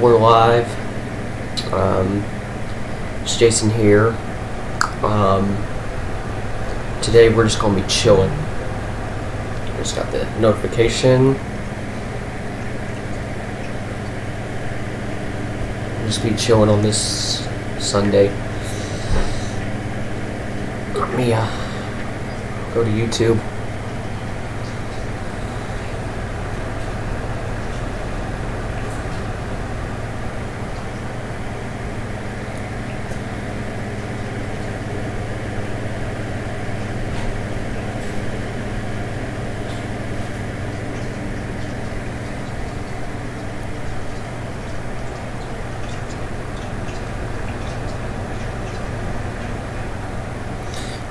we're live. It's Jason here. Today we're just gonna be chilling. Just got the notification. Just be chilling on this Sunday. Let me go to YouTube.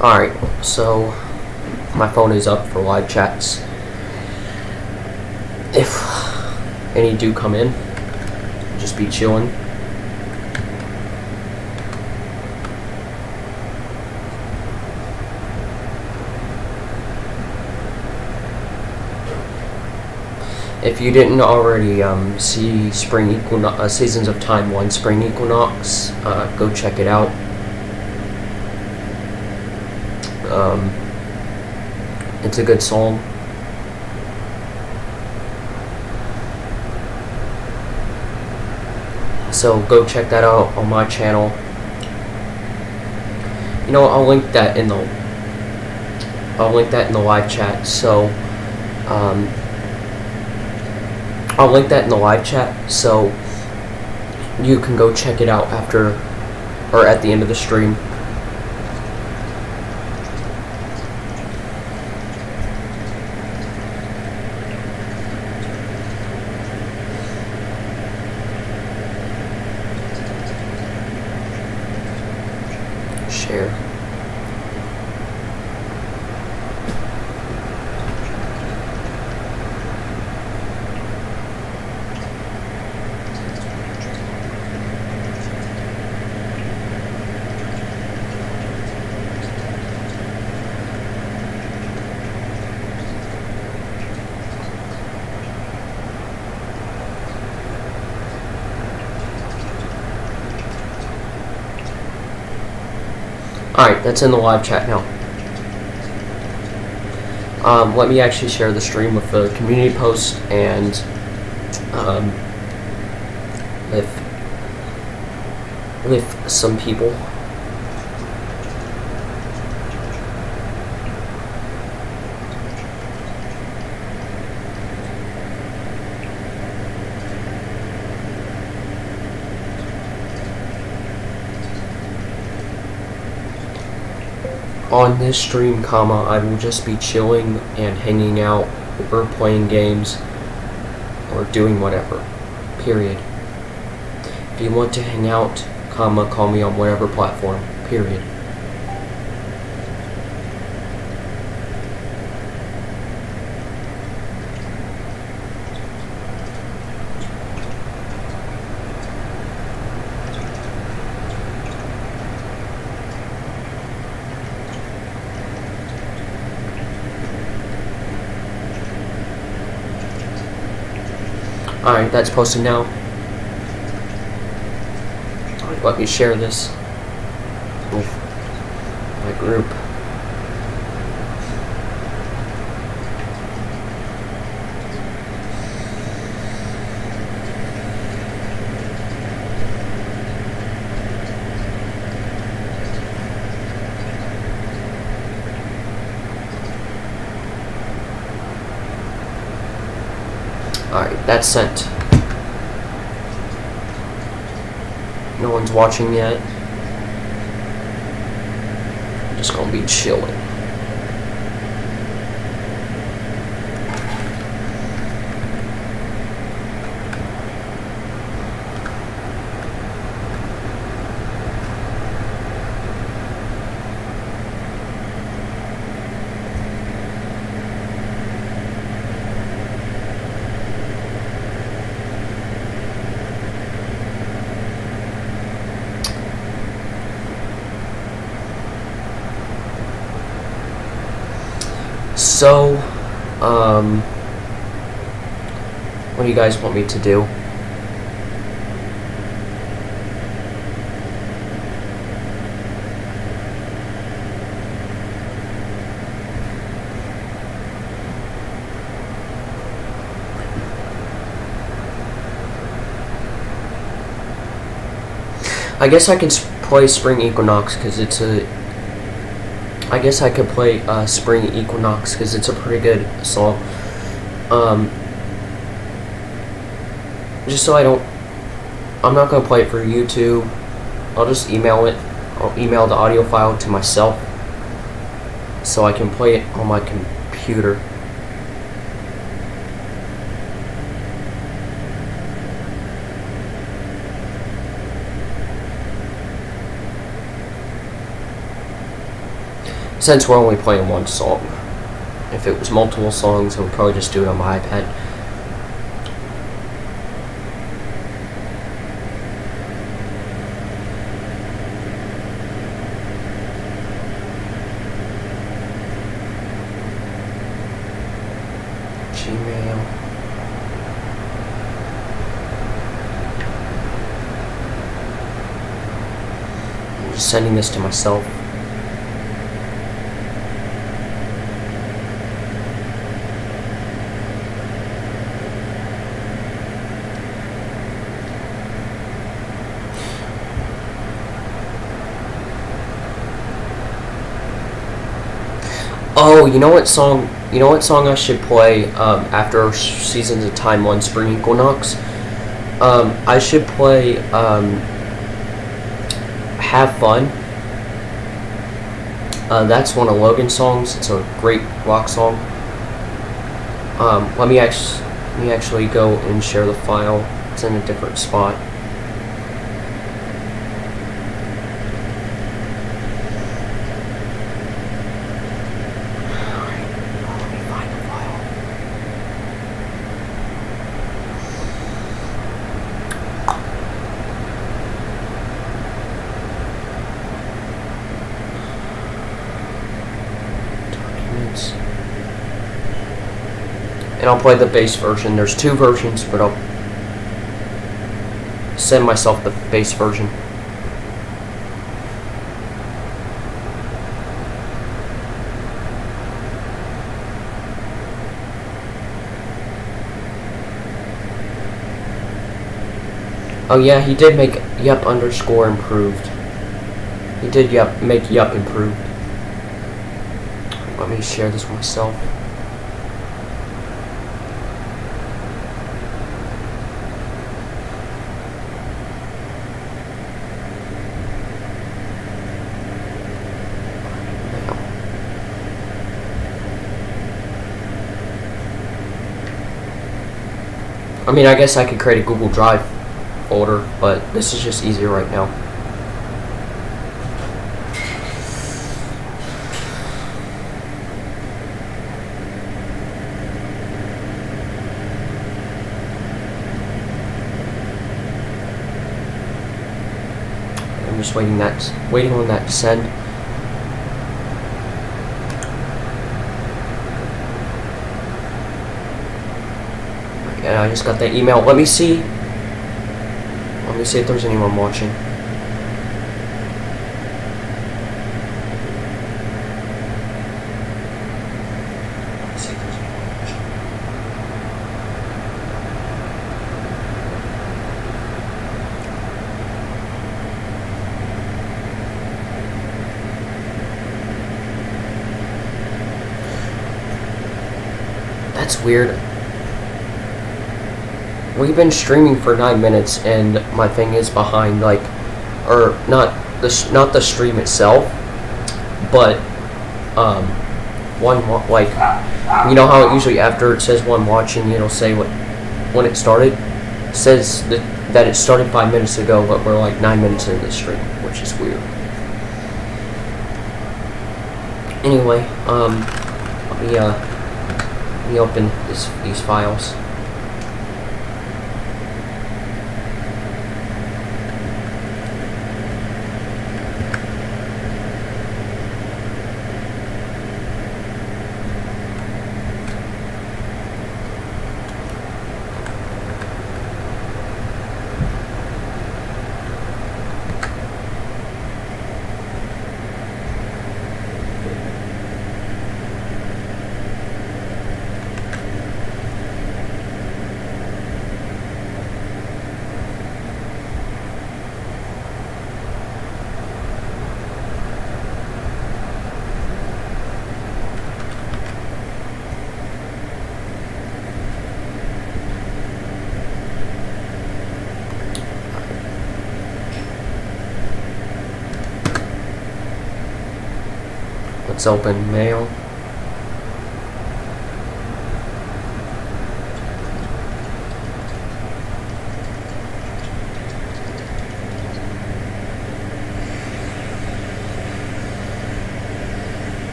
Alright, so my phone is up for live chats. If any do come in, just be chilling. If you didn't already see Spring Equinox, Seasons of Time 1 Spring Equinox, go check it out. It's a good song. So go check that out on my channel. You know, I'll link that in the live chat. So I'll link that in the live chat so you can go check it out after or at the end of the stream. Share. Alright, that's in the live chat now. Let me actually share the stream with the community post and with some people. On this stream, I will just be chilling and hanging out or playing games or doing whatever, period. If you want to hang out, call me on whatever platform, period. Alright, that's posted now. Let me share this with my group. Alright, that's sent. No one's watching yet. I'm just gonna be chilling. So, what do you guys want me to do? I guess I can play Spring Equinox because it's a. I guess I could play Spring Equinox because it's a pretty good song. Just so I don't. I'm not gonna play it for YouTube. I'll just email it. I'll email the audio file to myself so I can play it on my computer. Since we're only playing one song. If it was multiple songs, I would probably just do it on my iPad. Gmail. I'm just sending this to myself. Oh, you know what song? You know what song I should play after Seasons of Time 1 Spring Equinox? I should play Have Fun. That's one of Logan's songs. It's a great rock song. Let me actually go and share the file. It's in a different spot. And I'll play the bass version. There's two versions, but I'll send myself the bass version. Oh yeah, he did make yup_improved. He did make yup improved. Let me share this myself. I mean, I guess I could create a Google Drive folder, but this is just easier right now. I'm just waiting on that to send. And I just got that email. Let me see if there's anyone watching. That's weird. We've been streaming for 9 minutes, and my thing is behind, like, or not the stream itself, but like, you know how it usually after it says one watching, it'll say when it started. It says that it started 5 minutes ago, but we're like 9 minutes into the stream, which is weird. Anyway, let me open these files. Let's open mail.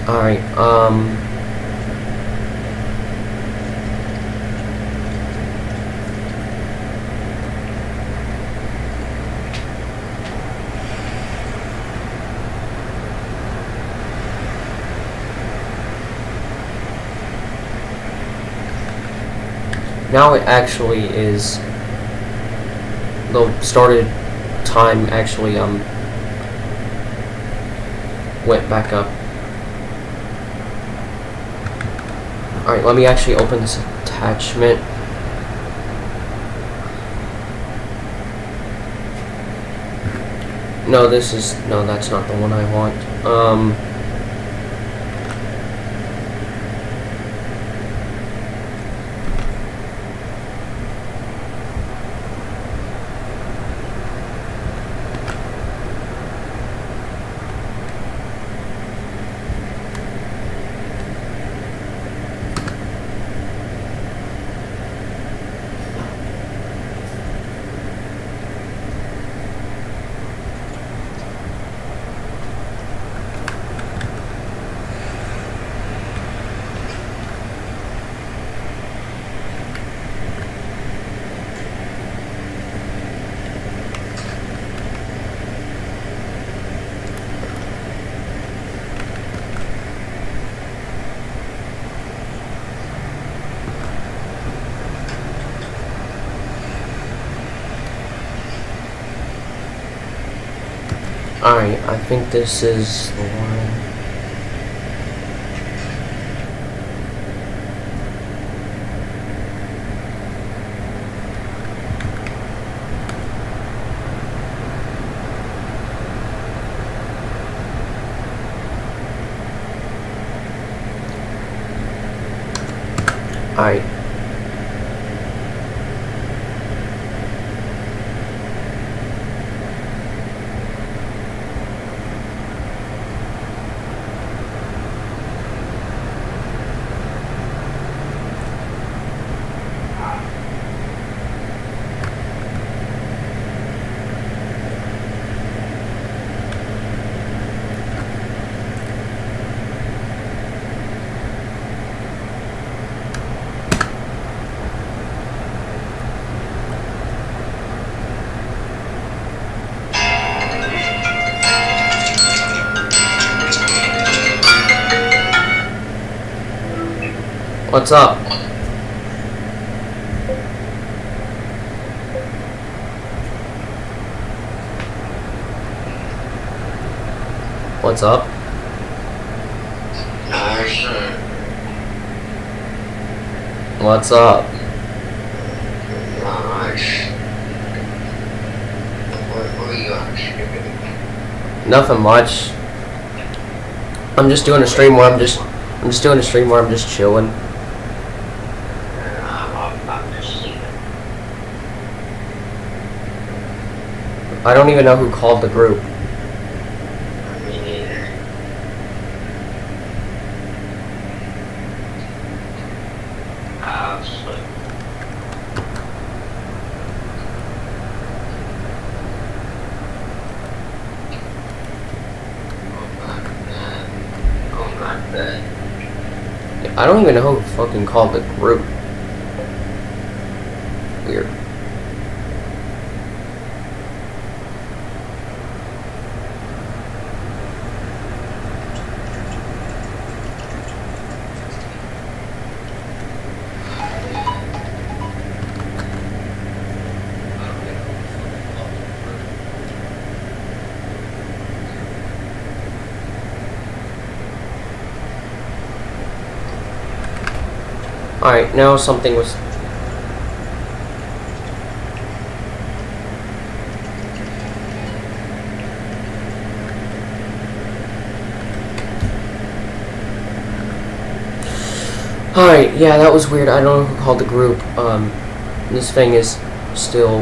Alright, now it actually is the started time actually went back up. Alright, let me actually open this attachment. No, that's not the one I want. Alright, I think this is the one. Alright. What's up? What's up? What's up? Nothing much. I'm just doing a stream where I'm just chilling. I don't even know who called the group. Me neither. Absolutely. Oh my bad. I don't even know who fucking called the group. Weird. Alright, now something was... Alright, yeah, that was weird. I don't know who called the group. This thing is still,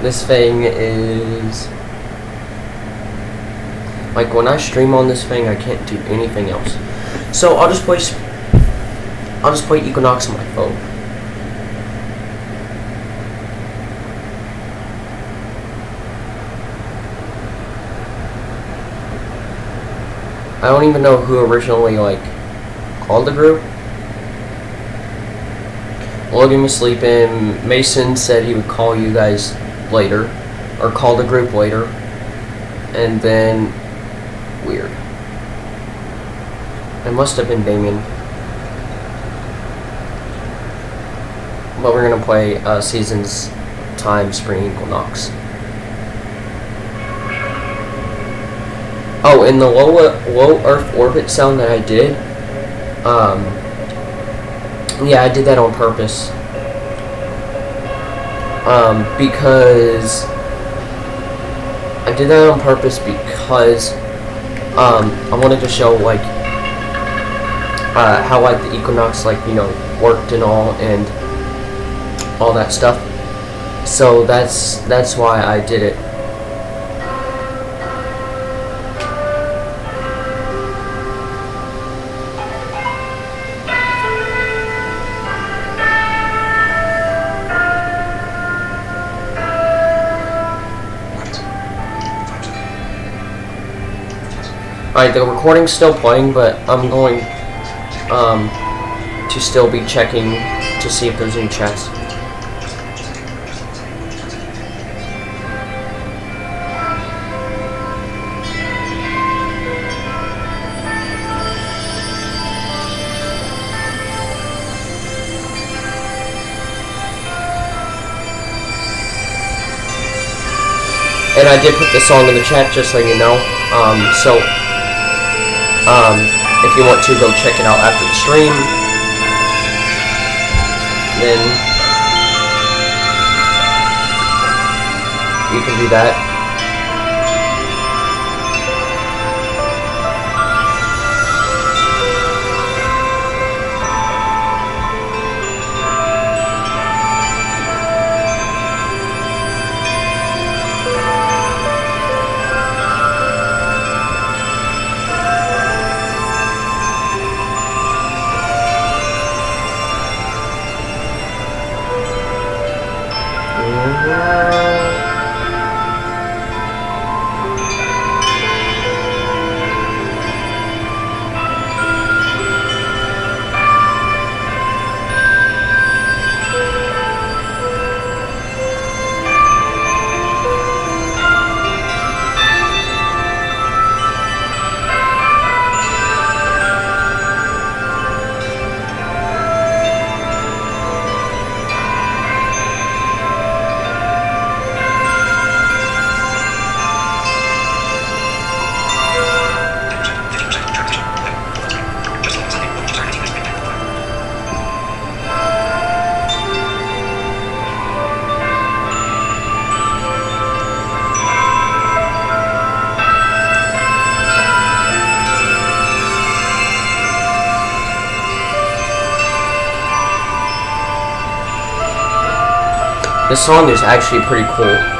this thing is... Like, when I stream on this thing, I can't do anything else. So, I'll just play Equinox on my phone. I don't even know who originally, like, called the group. Logan was sleeping. Mason said he would call you guys later. Or call the group later. And then... Weird. It must have been Damien. But we're gonna play Seasons Time Spring Equinox. Oh, and the low Earth orbit sound that I did, yeah, I did that on purpose. Because I did that on purpose because I wanted to show like how like the Equinox like worked and all that stuff. So that's why I did it. Alright, the recording's still playing, but I'm going to still be checking to see if there's any chats. And I did put the song in the chat just so you know. If you want to, go check it out after the stream. Then you can do that. This song is actually pretty cool.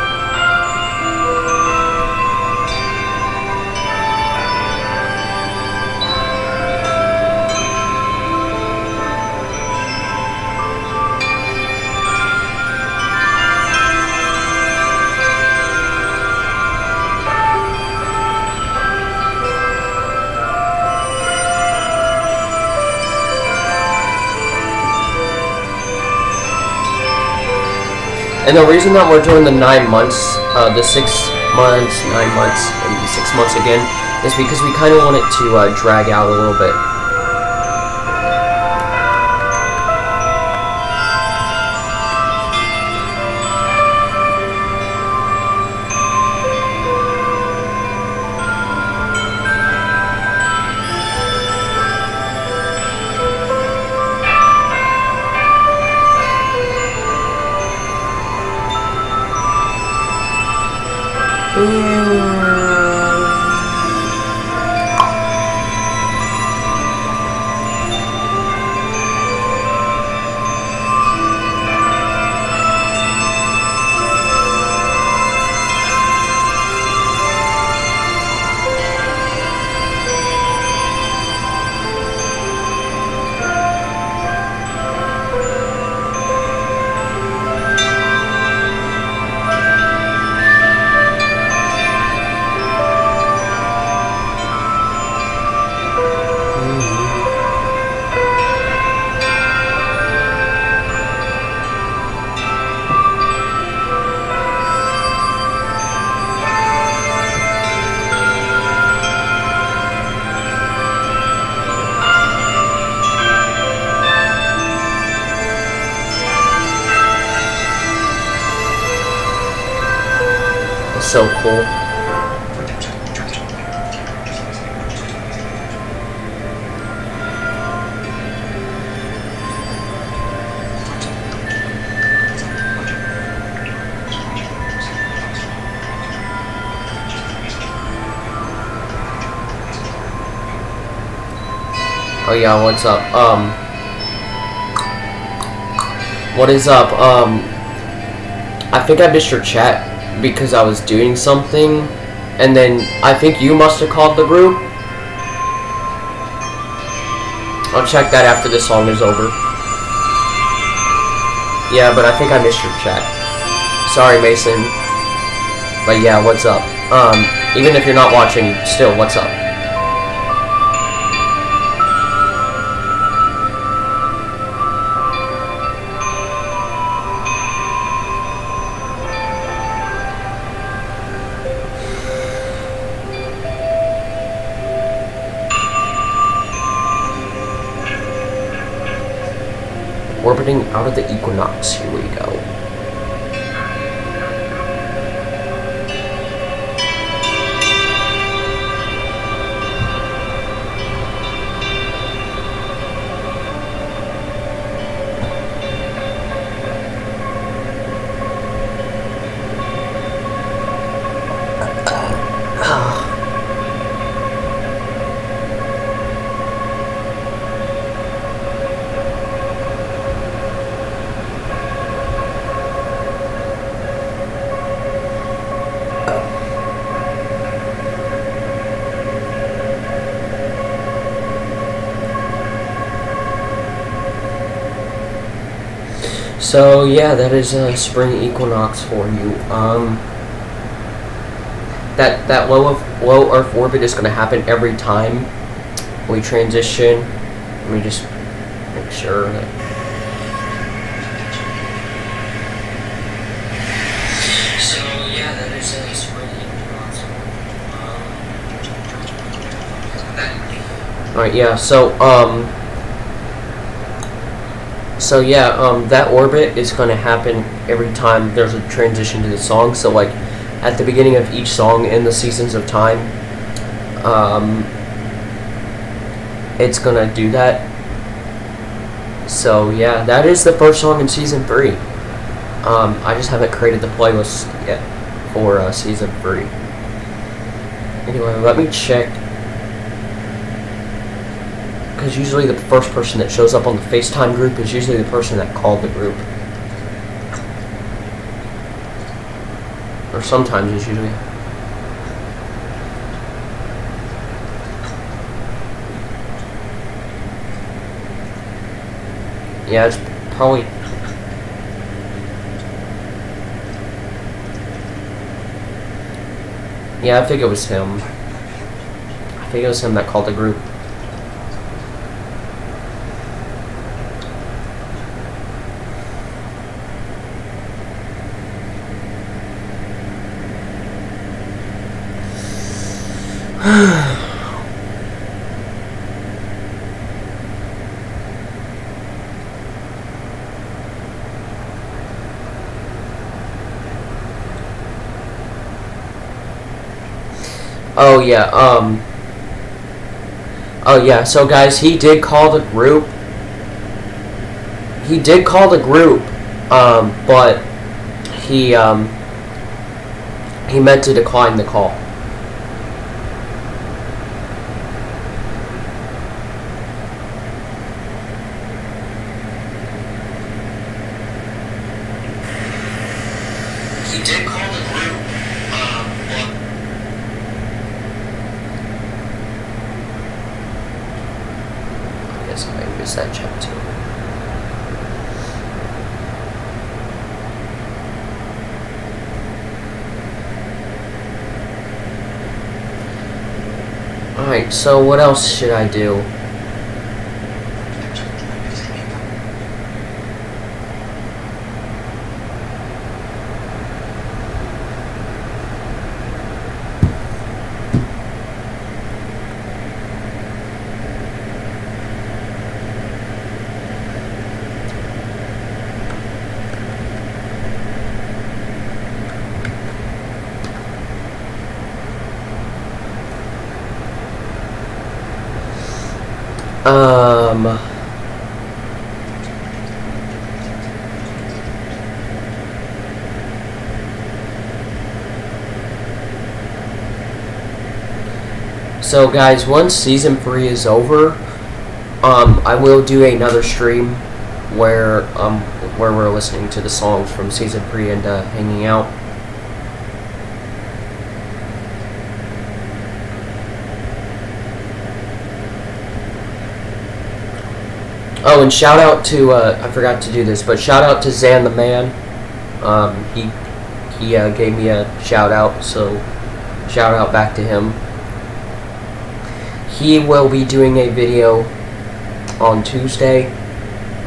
And the reason that we're doing the 9 months, the 6 months, 9 months, and 6 months again, is because we kind of want it to drag out a little bit. So cool. Oh yeah, what's up? What is up? I think I missed your chat because I was doing something, and then I think you must have called the group. I'll check that after this song is over. Yeah, but I think I missed your chat. Sorry, Mason. But yeah, what's up? Even if you're not watching, still, what's up? Orbiting out of the equinox, here we go. So yeah, that is a spring equinox for you. That low Earth orbit is going to happen every time we transition. Let me just make sure that. So yeah, that is a spring equinox. All right, yeah. So yeah, that orbit is going to happen every time there's a transition to the song. So like at the beginning of each song in the Seasons of Time, it's going to do that. So yeah, that is the first song in Season 3. I just haven't created the playlist yet for Season 3. Anyway, let me check. Because usually the first person that shows up on the FaceTime group is usually the person that called the group. Or sometimes it's usually. Yeah, it's probably. Yeah, I think it was him. I think it was him that called the group. Oh yeah, so guys, he did call the group. But he He meant to decline the call. He did call the group. I guess I missed that chat too. Alright, so what else should I do? So guys, once season 3 is over, I will do another stream where we're listening to the songs from season 3 and hanging out. Oh, and shout out to I forgot to do this, but shout out to Zan the Man. He gave me a shout out, so shout out back to him. He will be doing a video on Tuesday,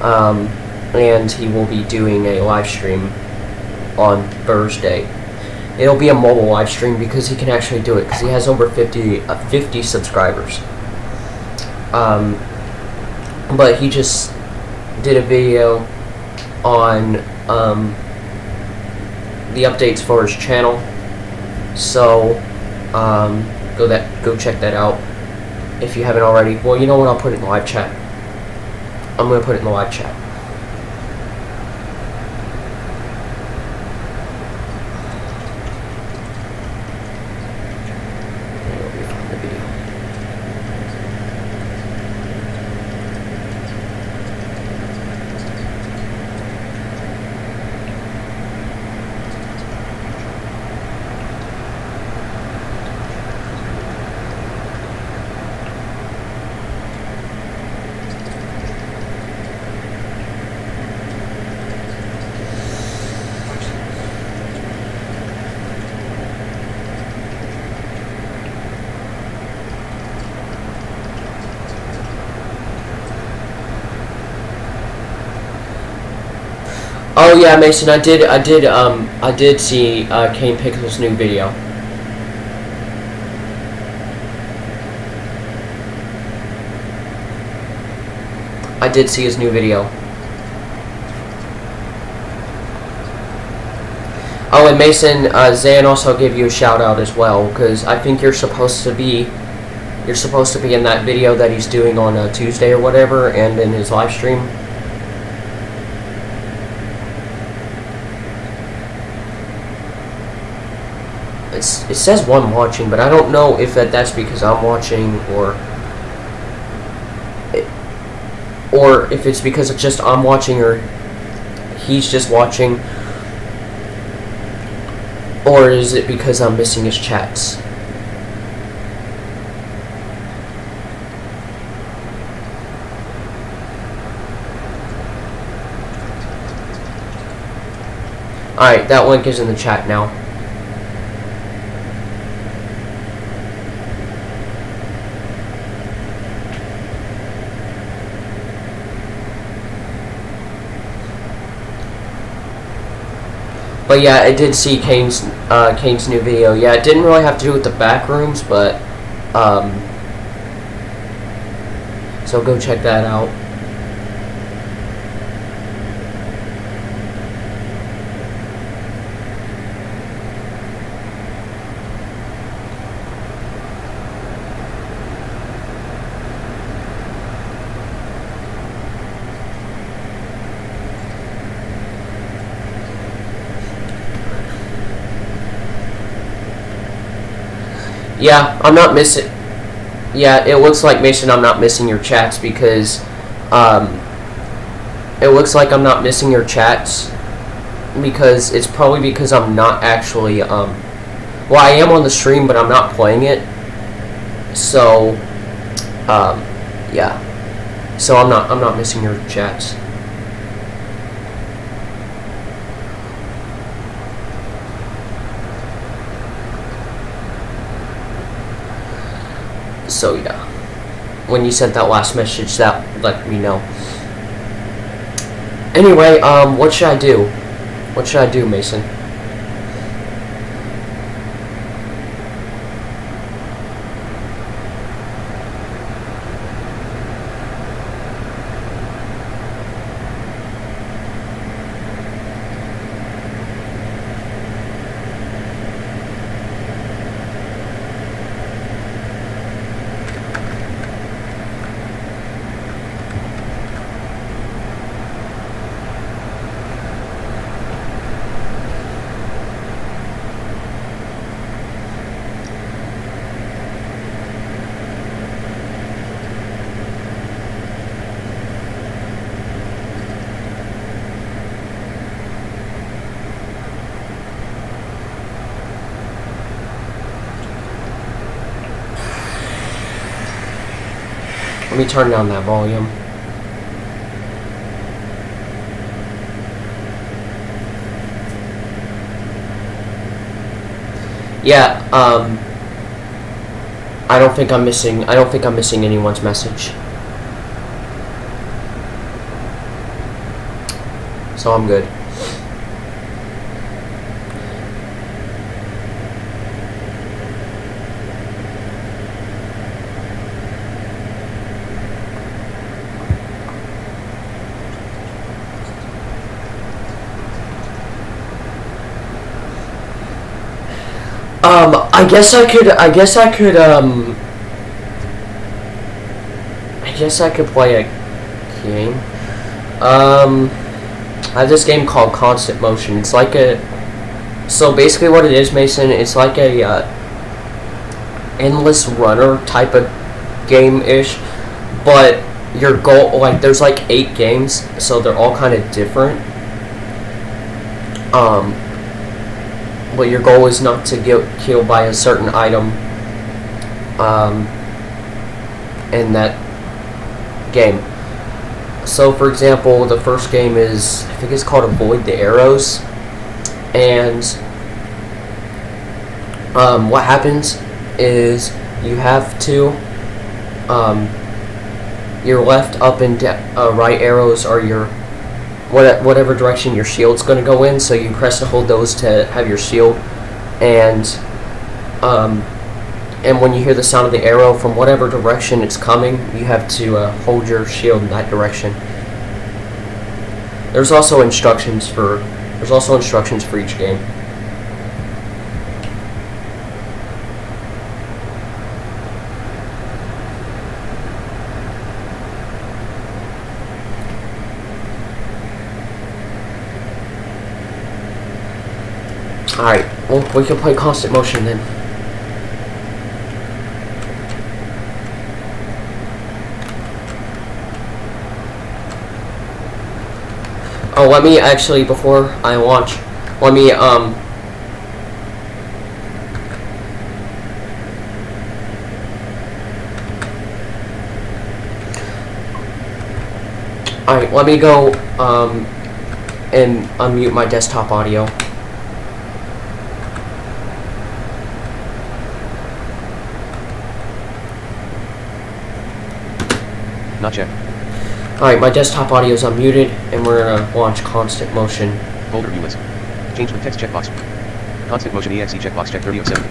and he will be doing a live stream on Thursday. It'll be a mobile live stream because he can actually do it because he has over 50 subscribers. But he just did a video on the updates for his channel, so go check that out if you haven't already. Well, you know what? I'll put it in the live chat. I'm gonna put it in the live chat. Let me find the video. Oh yeah, Mason, I did see Kane Pickle's new video. I did see his new video. Oh, and Mason, Zan also gave you a shout out as well, because I think you're supposed to be in that video that he's doing on Tuesday or whatever, and in his live stream. It says one watching, but I don't know if that's because I'm watching or if it's because it's just I'm watching or he's just watching, or is it because I'm missing his chats? Alright, that link is in the chat now. But yeah, I did see Kane's new video. Yeah, it didn't really have to do with the back rooms, but so go check that out. Yeah, I'm not missing. Yeah, it looks like, Mason, I'm not missing your chats because, it looks like I'm not missing your chats because it's probably because I'm not actually, well, I am on the stream, but I'm not playing it. So, yeah. So I'm not missing your chats. So yeah, when you sent that last message, that let me know. Anyway, what should I do? What should I do, Mason? Let me turn down that volume. Yeah, I don't think I'm missing anyone's message. So I'm good. I guess I could play a game. I have this game called Constant Motion. It's like so basically what it is, Mason, it's like a, endless runner type of game-ish, but your goal, like, there's like 8 games, so they're all kind of different. But your goal is not to get killed by a certain item in that game. So, for example, the first game is, I think it's called Avoid the Arrows, and what happens is you have to, your left, up, and right arrows are your whatever direction your shield's going to go in, so you press and hold those to have your shield, and when you hear the sound of the arrow from whatever direction it's coming, you have to hold your shield in that direction. There's also instructions for each game. Alright, well, we can play Constant Motion then. Oh, let me actually, before I launch, let me, alright, let me go, and unmute my desktop audio. Not yet. Alright, my desktop audio is unmuted, and we're gonna launch Constant Motion. Folder view list. Change with text checkbox. Constant Motion EXE checkbox check 30 of 70.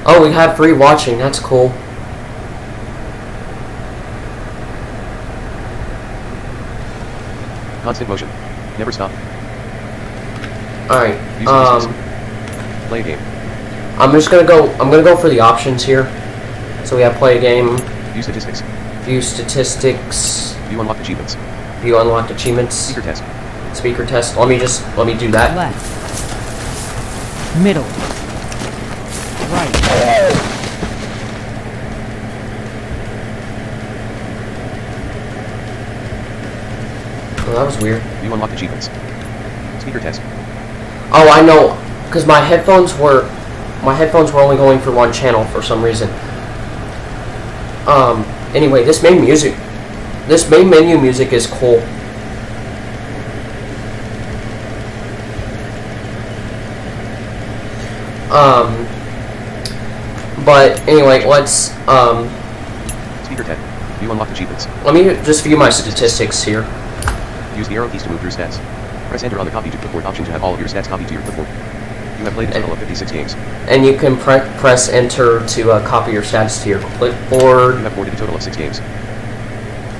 Oh, we have free watching, that's cool. Constant Motion. Never stop. Alright, Use statistics. Play a game. I'm gonna go for the options here. So we have play a game, View statistics. view statistics, View unlocked achievements. view unlocked achievements, Speaker test. speaker test. Let me do that. Left. Middle. Right. Oh, that was weird. View unlocked achievements. Speaker test. Oh, I know, because my headphones were only going for one channel for some reason. Anyway, this main menu music is cool. But anyway, let's Speaker test. View unlocked achievements. let me just view my statistics here. Use the arrow keys to move your stats. Press enter on the copy to clipboard option to have all of your stats copied to your clipboard. You have played a total of 56 games. And you can press enter to copy your stats to your clipboard. You have boarded a total of 6 games.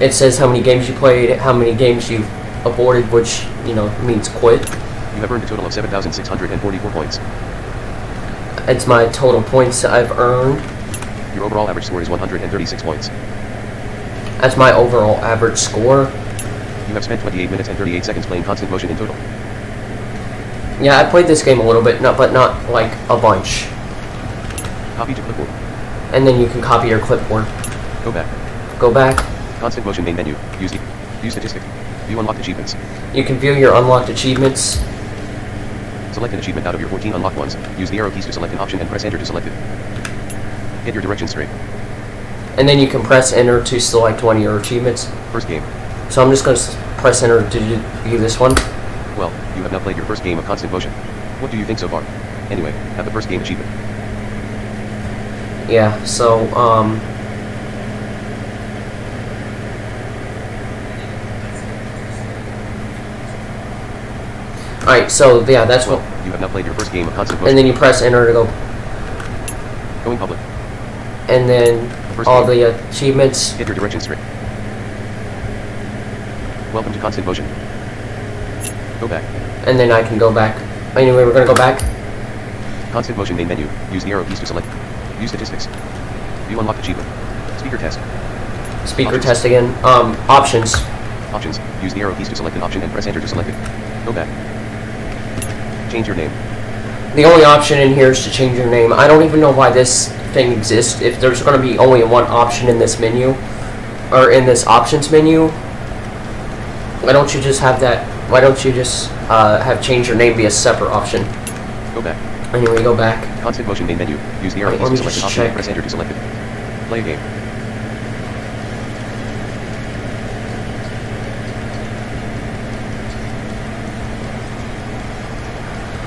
It says how many games you played, how many games you've aborted, which, means quit. You have earned a total of 7,644 points. It's my total points I've earned. Your overall average score is 136 points. That's my overall average score. You have spent 28 minutes and 38 seconds playing Constant Motion in total. Yeah, I played this game a little bit, but not like a bunch. Copy to clipboard. And then you can copy your clipboard. Go back. Go back. Constant Motion main menu. View statistic. View unlocked achievements. You can view your unlocked achievements. Select an achievement out of your 14 unlocked ones. Use the arrow keys to select an option and press enter to select it. Get your directions straight. And then you can press enter to select one of your achievements. First game. So I'm just going to press enter to do this one. Well, you have now played your first game of Constant Motion. What do you think so far? Anyway, have the first game achievement. Yeah, so, Alright, so, yeah, that's Well, what... you have now played your first game of Constant Motion. And then you press enter to go... Going public. And then First all game. the achievements... Get your directions straight. Welcome to Constant Motion. Go back. And then I can go back. Anyway, we're going to go back. Constant Motion main menu. Use the arrow keys to select. View statistics. View unlocked achievement. Speaker test. Speaker Options. test again. Options. Options. Use the arrow keys to select an option and press enter to select it. Go back. Change your name. The only option in here is to change your name. I don't even know why this thing exists. If there's going to be only one option in this menu, or in this options menu, why don't you just have that? Why don't you just have change your name be a separate option? Go back. Anyway, go back. Constant Motion main menu. Use the arrow Wait, keys let to me select an just option and check. press enter to select it. Play a game.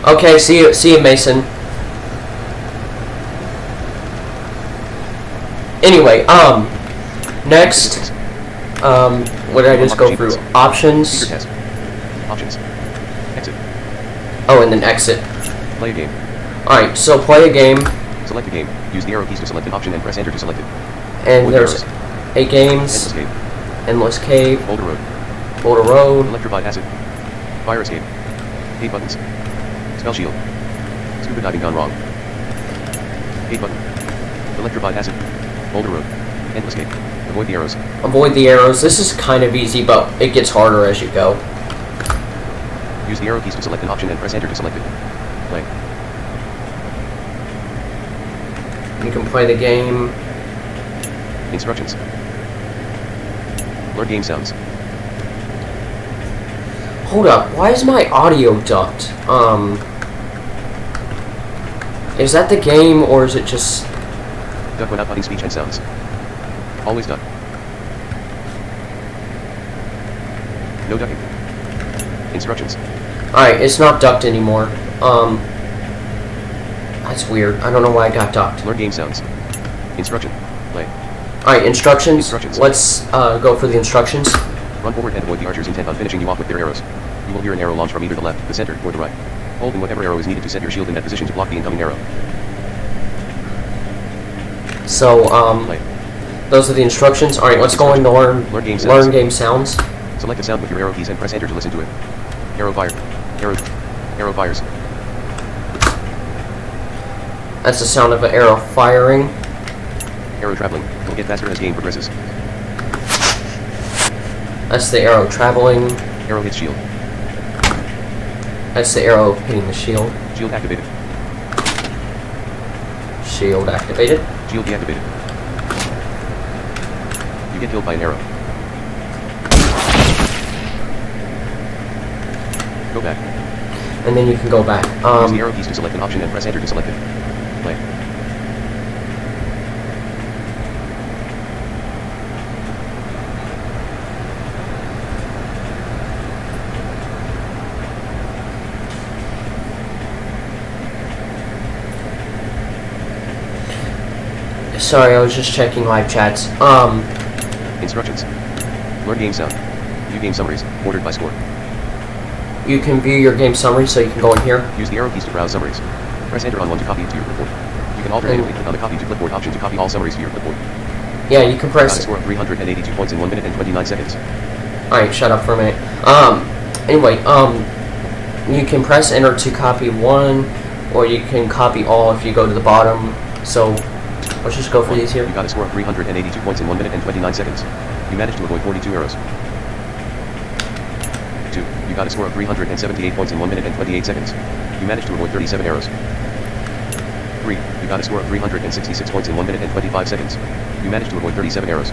Okay, see you, Mason. Anyway, next, what did I just go through? Options. Speaker test. Options. Exit. Oh, and then exit. Play a game. Alright, so play a game, Select a game. Use the arrow keys to select an option and press enter to select it. and With there's arrows. 8 games, Endless game. Endless Cave, Boulder Road. Boulder Road, Electrified Acid. Fire Escape. 8 buttons. Spell Shield. Scuba Diving Gone Wrong. 8 button. Electrified Acid. Boulder Road. Endless Game. Avoid the arrows. Avoid the arrows. This is kind of easy, but it gets harder as you go. Use the arrow keys to select an option and press enter to select it. Play. You can play the game. Instructions. Learn game sounds. Hold up, why is my audio ducked? Is that the game, or is it just... Duck when outputting speech and sounds. Always duck. No ducking. Instructions. Alright, it's not ducked anymore. That's weird. I don't know why I got ducked. Learn game sounds. Instruction. Play. Alright, instructions. Instructions. Let's go for the instructions. Run forward and avoid the archers intent on finishing you off with their arrows. You will hear an arrow launch from either the left, the center, or the right. Hold in whatever arrow is needed to set your shield in that position to block the incoming arrow. So, Play. those are the instructions. Alright, let's go into learn Learn game sounds. learn game sounds. Select a sound with your arrow keys and press enter to listen to it. Arrow fire. Arrow. Arrow fires. That's the sound of an arrow firing. Arrow traveling. Will get faster as game progresses. That's the arrow traveling. Arrow hits shield. That's the arrow hitting the shield. Shield activated. Shield activated. Shield deactivated. You get killed by an arrow. Go back. And then you can go back. Use the arrow keys to select an option and press enter to select it. Play. Sorry, I was just checking live chats. Instructions. Learn game sound. View game summaries, ordered by score. You can view your game summary, so you can go in here. Use the arrow keys to browse summaries. Press enter on one to copy it to your clipboard. You can alternatively click on the copy to clipboard option to copy all summaries to your clipboard. Yeah, you can Got a press. score of 382 points in 1 minute and 29 seconds. Alright, shut up for a minute. Anyway, you can press enter to copy one, or you can copy all if you go to the bottom. So, let's just go for these here. You got a score of 382 points in 1 minute and 29 seconds. You managed to avoid 42 arrows. 2. You got a score of 378 points in 1 minute and 28 seconds. You managed to avoid 37 arrows. 3. You got a score of 366 points in 1 minute and 25 seconds. You managed to avoid 37 arrows.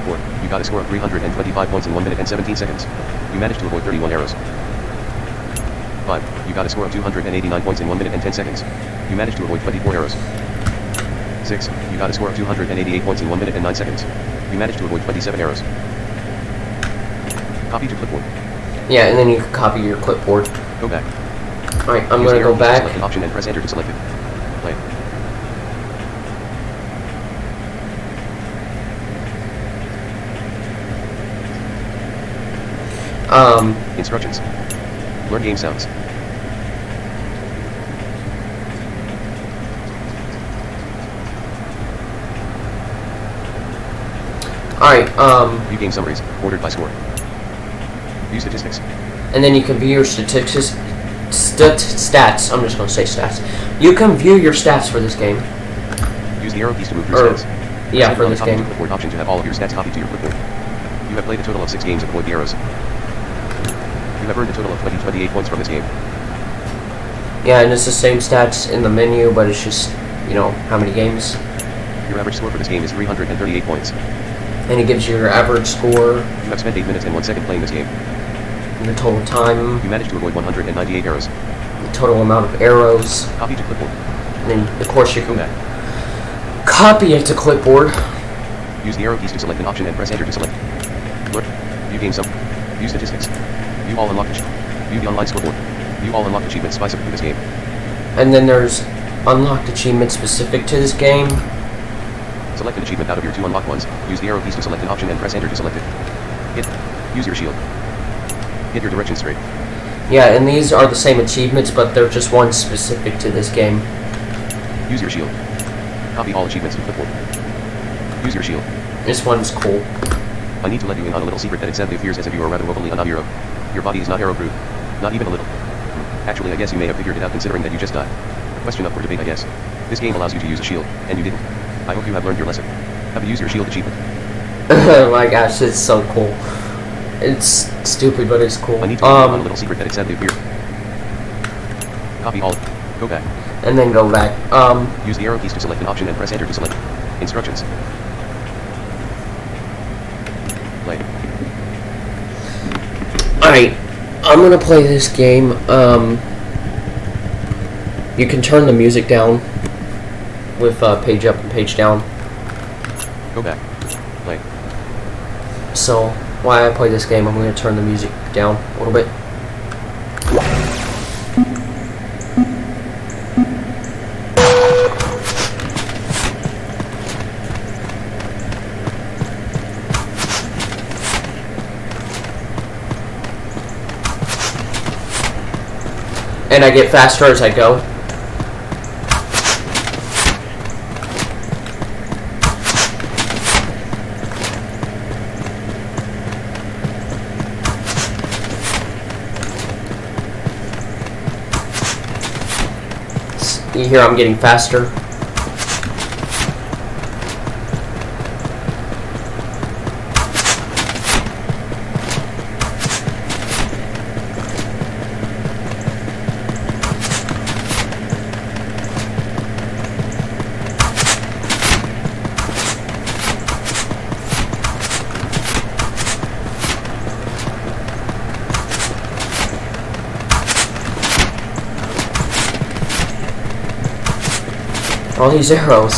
4. You got a score of 325 points in 1 minute and 17 seconds. You managed to avoid 31 arrows. 5. You got a score of 289 points in 1 minute and 10 seconds. You managed to avoid 24 arrows. 6. You got a score of 288 points in 1 minute and 9 seconds. You managed to avoid 27 arrows. Copy to clipboard. Yeah, and then you can copy your clipboard. Go back. Alright, I'm Use gonna the arrow go keys to back. select an option and press enter to select it. Play. Instructions. Learn game sounds. Alright, View game summaries, ordered by score. View statistics. and then you can view your statistics. Stats. I'm just gonna say stats. You can view your stats for this game. Use the arrow keys to move through Or- stats. Yeah, Press for enter on this the copy game. to clipboard option to have all of your stats copied to your clipboard. You have played a total of 6 games of Avoid the Arrows. You have earned a total of 28 points from this game. Yeah, and it's the same stats in the menu, but it's just, you know, how many games. Your average score for this game is 338 points. And it gives you your average score, You have spent 8 minutes and 1 second playing this game. and the total time, You managed to avoid 198 arrows. the total amount of arrows, Copy to clipboard. and then, of course, you Go can back. copy it to clipboard. Use the arrow keys to select an option and press enter to select. Learn. View game sum. View statistics. View all unlocked. View the online scoreboard. View all unlocked achievements specific to this game. And then there's unlocked achievements specific to this game. Select an achievement out of your 2 unlocked ones. Use the arrow keys to select an option and press enter to select it. Hit. Use your shield. Hit your direction straight. Yeah, and these are the same achievements, but they're just ones specific to this game. Use your shield. Copy all achievements to clipboard. Use your shield. This one's cool. I need to let you in on a little secret that it sadly appears as if you are rather woefully a non-hero. Your body is not arrow-proof. Not even a little. Actually, I guess you may have figured it out considering that you just died. Question up for debate, I guess. This game allows you to use a shield, and you didn't. I hope you have learned your lesson. Have a use your shield achievement. Oh my gosh, it's so cool. It's stupid, but it's cool. I need to let you in on a little secret that it sadly appears. Copy all. Go back. And then go back. Use the arrow keys to select an option and press enter to select. Instructions. Play. Alright, I'm gonna play this game. You can turn the music down with page up and page down. Go back. Play. So, while I play this game, I'm gonna turn the music down a little bit. And I get faster as I go. You hear I'm getting faster. All these arrows.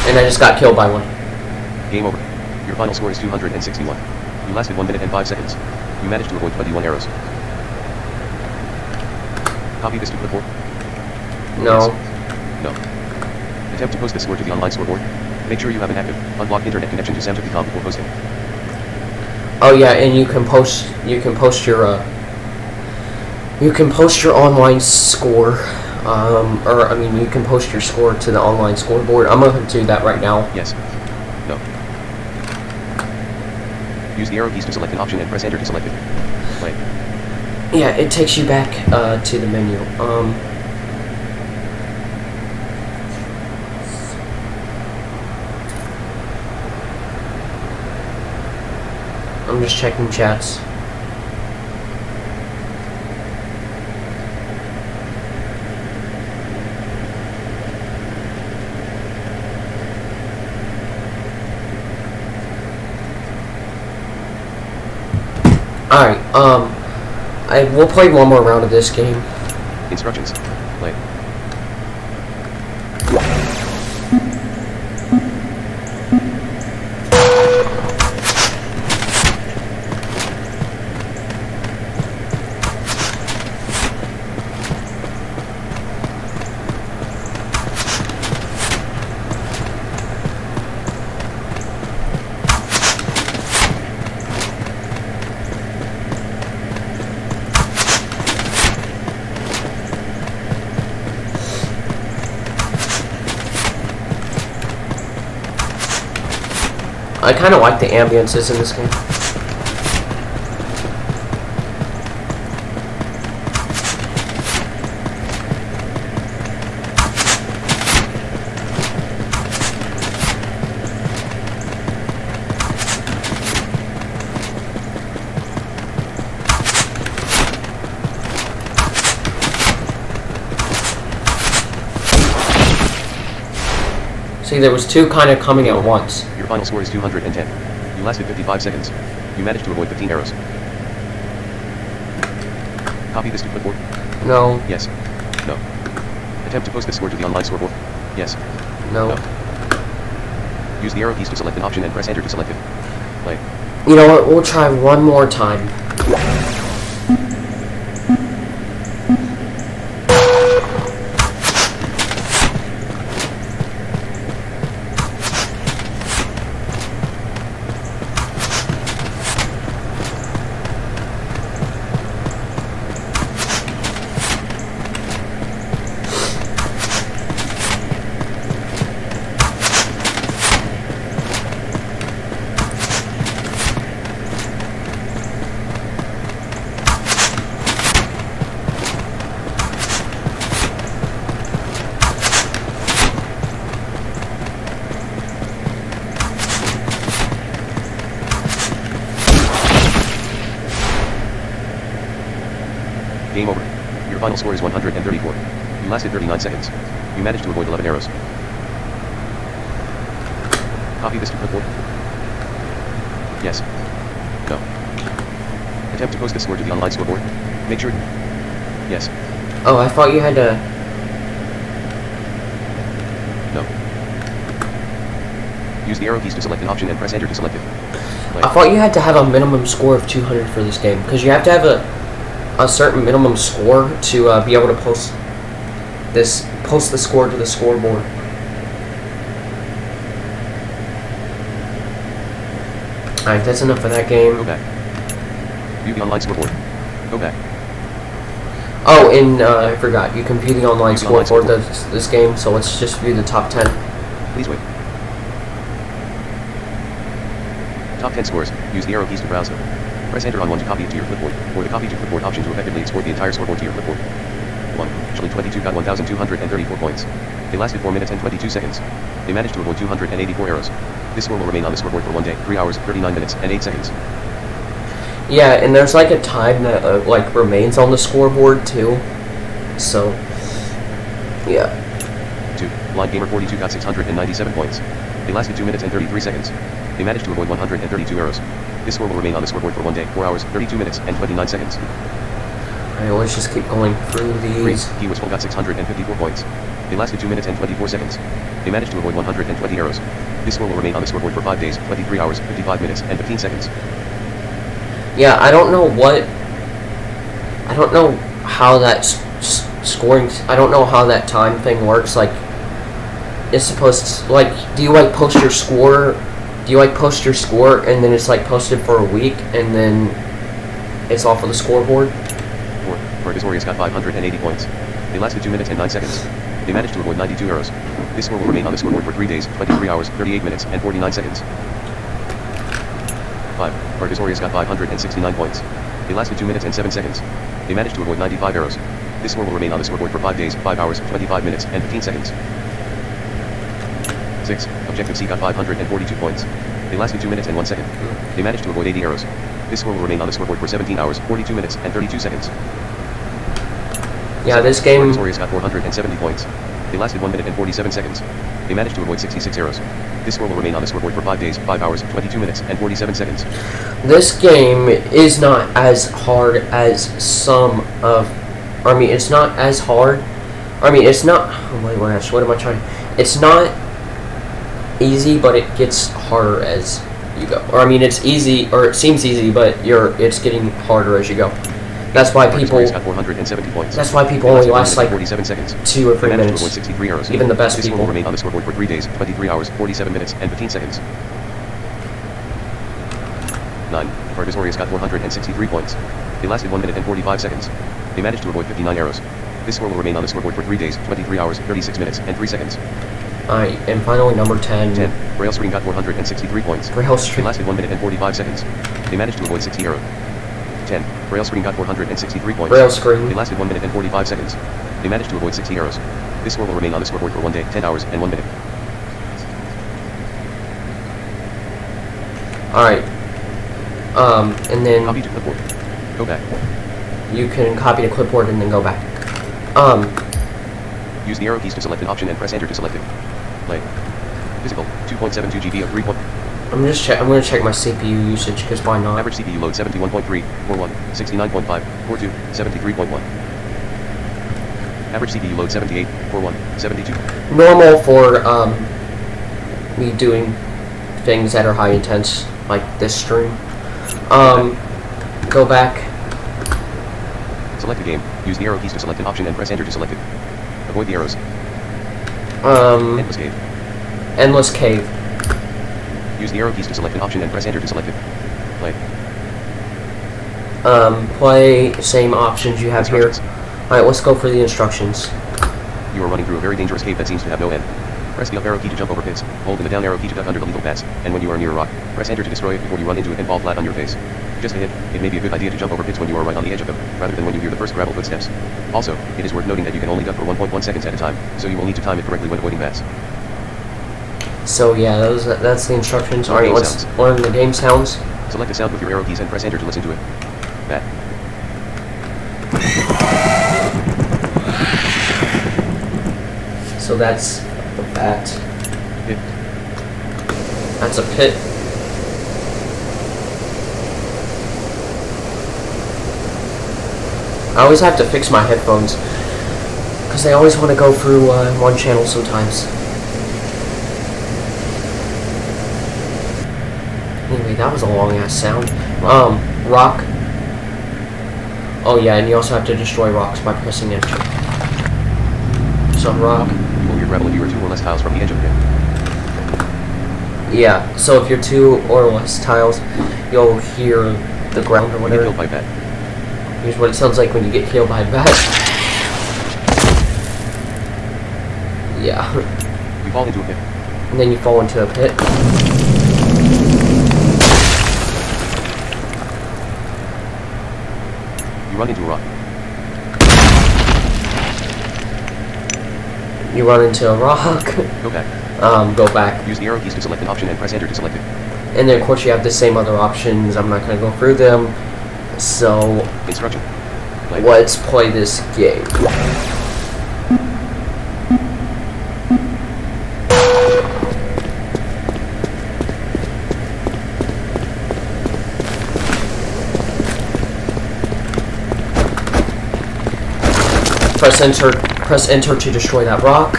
And I just got killed by one. Game over. Your final score is 261. You lasted 1 minute and 5 seconds. You managed to avoid 21 arrows. Copy this to clipboard? No. Yes. No. Attempt to post this score to the online scoreboard. Make sure you have an active, unblocked internet connection to Samsung.com before posting. Oh yeah, and you can post your online score, or I mean, you can post your score to the online scoreboard. I'm gonna do that right now. Yes. No. Use the arrow keys to select an option and press enter to select it. Play. Yeah, it takes you back to the menu. I'm just checking chats. Alright, we'll play one more round of this game. Instructions. Play. I kind of like the ambiences in this game. See, there was two kind of coming at once. Your final score is 210. You lasted 55 seconds. You managed to avoid 15 arrows. Copy this to clipboard? No, Yes. No. Attempt to post this score to the online scoreboard? Yes. no. No. Use the arrow keys to select an option and press enter to select it. Play. You know what? We'll try one more time. Game over. Your final score is 134. You lasted 39 seconds. You managed to avoid 11 arrows. Copy this to clipboard? Yes. No. Attempt to post this score to the online scoreboard? Make sure... Yes. Oh, I thought you had to... No. Use the arrow keys to select an option and press enter to select it. Play. I thought you had to have a minimum score of 200 for this game, because you have to have a certain minimum score to be able to post the score to the scoreboard. Alright, that's enough of that game. Go back. View the online scoreboard. Go back. Oh, and I forgot, you can view the online View the online scoreboard scoreboard. this game, so let's just view the top 10. Please wait. Top 10 scores. Use the arrow keys to browse them. Press enter on 1 to copy it to your clipboard, or the copy to clipboard option to effectively export the entire scoreboard to your clipboard. 1. Chile 22 got 1,234 points. They lasted 4 minutes and 22 seconds. They managed to avoid 284 arrows. This score will remain on the scoreboard for 1 day, 3 hours, 39 minutes, and 8 seconds. Yeah, and there's like a time that like remains on the scoreboard too. So, yeah. 2. Blind Gamer 42 got 697 points. They lasted 2 minutes and 33 seconds. They managed to avoid 132 arrows. This score will remain on the scoreboard for 1 day, 4 hours, 32 minutes, and 29 seconds. Alright, let's just keep going through 3. these. He was full got 654 points. They lasted 2 minutes and 24 seconds. They managed to avoid 120 arrows. This score will remain on the scoreboard for 5 days, 23 hours, 55 minutes, and 15 seconds. Yeah, I don't know how that scoring, I don't know how that time thing works. Like, it's supposed to, like, do you like post your score and then it's like posted for a week and then it's off of the scoreboard? 4. Fergus got 580 points. They lasted 2 minutes and 9 seconds. They managed to avoid 92 arrows. This score will remain on the scoreboard for 3 days, 23 hours, 38 minutes, and 49 seconds. 5. Fergus got 569 points. They lasted 2 minutes and 7 seconds. They managed to avoid 95 arrows. This score will remain on the scoreboard for 5 days, 5 hours, 25 minutes, and 15 seconds. 6. Objective C got 542 points. They lasted 2 minutes and 1 second. They managed to avoid 80 arrows. This score will remain on the scoreboard for 17 hours, 42 minutes, and 32 seconds. Yeah, this game. Fergus got 470 points. They lasted 1 minute and 47 seconds. They managed to avoid 66 arrows. This score will remain on the scoreboard for 5 days, 5 hours, 22 minutes, and 47 seconds. This game is not as hard as it's not as hard. It's not. Oh my gosh, what am I trying? It's not easy, but it gets harder as you go. It's easy, or it seems easy, but it's getting harder as you go. That's why people. Got 470 points. That's why people only last like 47 seconds. 2 or 3 Managed minutes. to avoid 63 arrows. Even the best this people. Will remain on the scoreboard for 3 days, 23 hours, 47 minutes, and 15 seconds. 9. Fergus got 463 points. They lasted 1 minute and 45 seconds. They managed to avoid 59 arrows. This score will remain on the scoreboard for 3 days, 23 hours, 36 minutes, and 3 seconds. Alright, and finally number 10. 10. Rail Screen got 463 points. Rail They Screen. lasted 1 minute and 45 seconds. They managed to avoid 60 arrows. 10. Rail Screen got 463 points. Rail Screen. They lasted 1 minute and 45 seconds. They managed to avoid 60 arrows. This score will remain on the scoreboard for 1 day, 10 hours, and 1 minute. Alright. And then Copy to clipboard. Go back. you can copy to clipboard and then go back. Use the arrow keys to select an option and press enter to select it. Play. Physical, 2.72 GB of 3. I'm gonna check my CPU usage because why not? Average CPU load 71.3, 41, 69.5, 42, 73.1. Average CPU load 78, 41, 72. Normal for me doing things that are high intense like this stream. Go back. Select a game. Use the arrow keys to select an option and press enter to select it. Avoid the arrows. Endless Cave. Endless Cave. Use the arrow keys to select an option and press enter to select it. Play. Play same options you have here. Alright, let's go for the instructions. You are running through a very dangerous cave that seems to have no end. Press the up arrow key to jump over pits, hold in the down arrow key to duck under the lethal paths, and when you are near a rock, press enter to destroy it before you run into it and fall flat on your face. Just a hint, it may be a good idea to jump over pits when you are right on the edge of them, rather than when you hear the first gravel footsteps. Also, it is worth noting that you can only duck for 1.1 seconds at a time, so you will need to time it correctly when avoiding bats. So yeah, that's the instructions. Alright, let's learn the game sounds. Select a sound with your arrow keys and press enter to listen to it. Bat. So that's a bat. Pit. That's a pit. I always have to fix my headphones because they always want to go through one channel sometimes. Anyway, that was a long ass sound. Rock. Oh yeah, and you also have to destroy rocks by pressing enter. So rock. You will hear gravel if you are 2 or less tiles from the edge of the pit. Yeah, so if you're 2 or less tiles, you'll hear the ground or You get whatever. killed by a bat. Here's what it sounds like when you get killed by a bat. Yeah. You fall into a pit. And then you fall into a pit. run into a rock. You run into a rock. Go back. Go back. Use the arrow keys to select an option and press enter to select it. And then of course you have the same other options. I'm not gonna go through them. So Instruction. Play. let's play this game. Press enter to destroy that rock.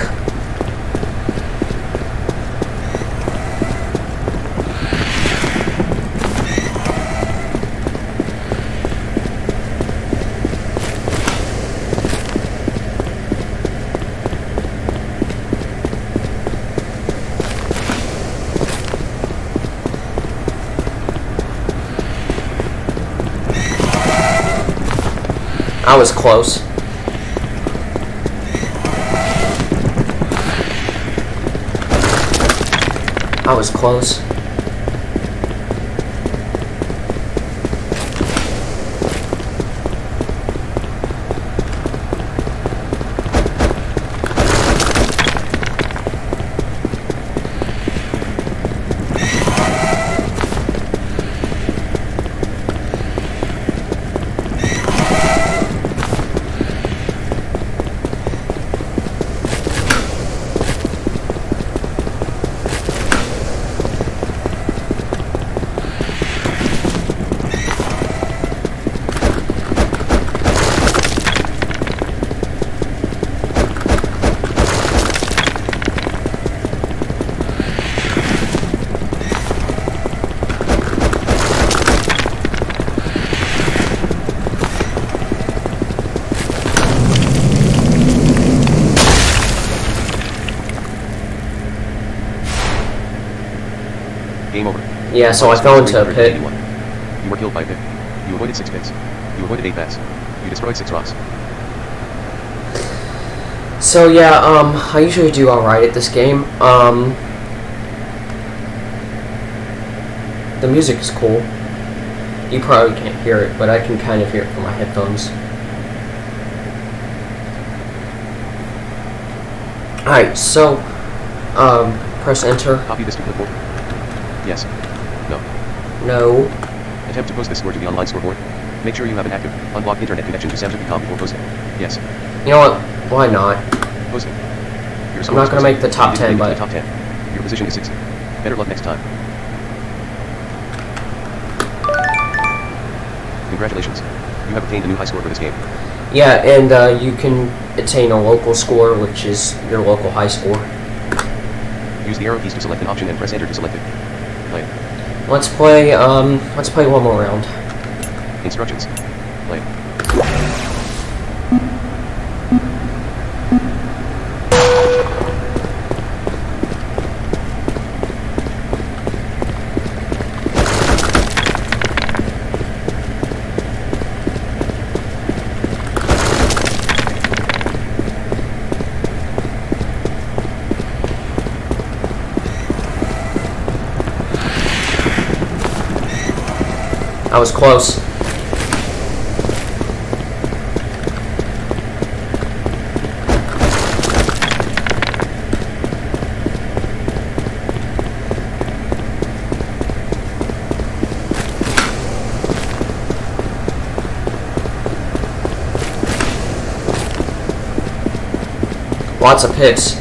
I was close. I was close. Game over. Yeah, so I fell into a pit. 381. You were killed by a pit. You avoided 6 pits. You avoided 8 bats. You destroyed 6 rocks. So yeah, I usually do alright at this game. The music is cool. You probably can't hear it, but I can kind of hear it from my headphones. Alright, so, press enter. Copy this to clipboard. Yes. No. No. Attempt to post this score to the online scoreboard. Make sure you have an active, unblocked internet connection to Samsung.com before posting. Yes. You know what? Why not? Posting. Your I'm score not is gonna posted. make the top You 10, didn't make it but... to the top 10. Your position is 6. Better luck next time. Congratulations. You have obtained a new high score for this game. Yeah, and you can attain a local score, which is your local high score. Use the arrow keys to select an option and press enter to select it. Play. Let's play one more round. Instructions. Play. I was close. Lots of pits.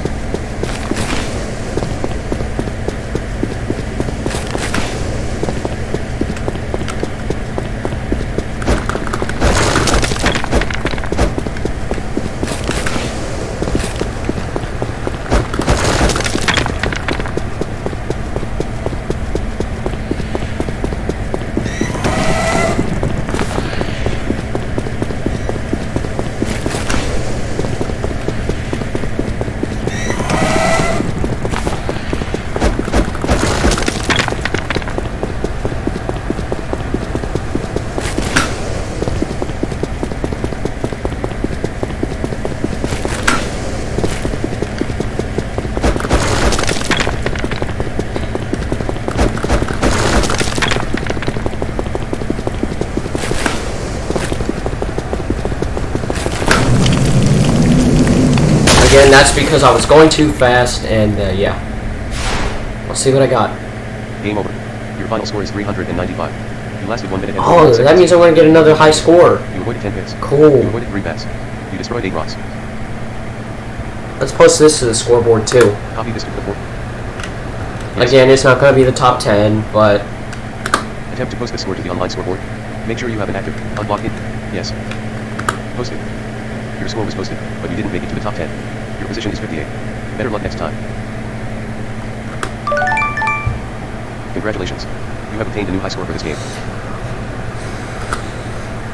That's because I was going too fast, and yeah. Let's see what I got. Game over. Your final score is 395. You lasted 1 minute and 41 Oh, seconds. that means I'm going to get another high score. You avoided 10 hits. You Cool. avoided 3 bats. You destroyed 8 rocks. Let's post this to the scoreboard too. Copy this to the board. Again, it's not going to be the top 10, but Attempt to post the score to the online scoreboard. Make sure you have an active, unblock it. Yes. Posted. Your score was posted, but you didn't make it to the top 10. Your position is 58. Better luck next time. Congratulations. You have obtained a new high score for this game.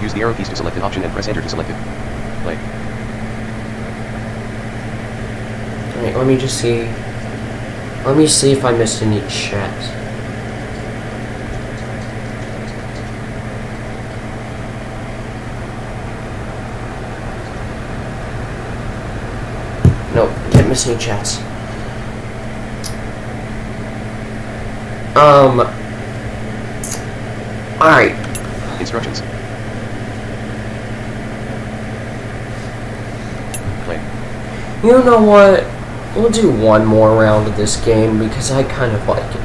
Use the arrow keys to select an option and press enter to select it. Play. alright, let me just see. Let me see if I missed any chats. Nope, didn't miss any chats. Alright. Instructions. Play. You know what? We'll do one more round of this game because I kind of like it.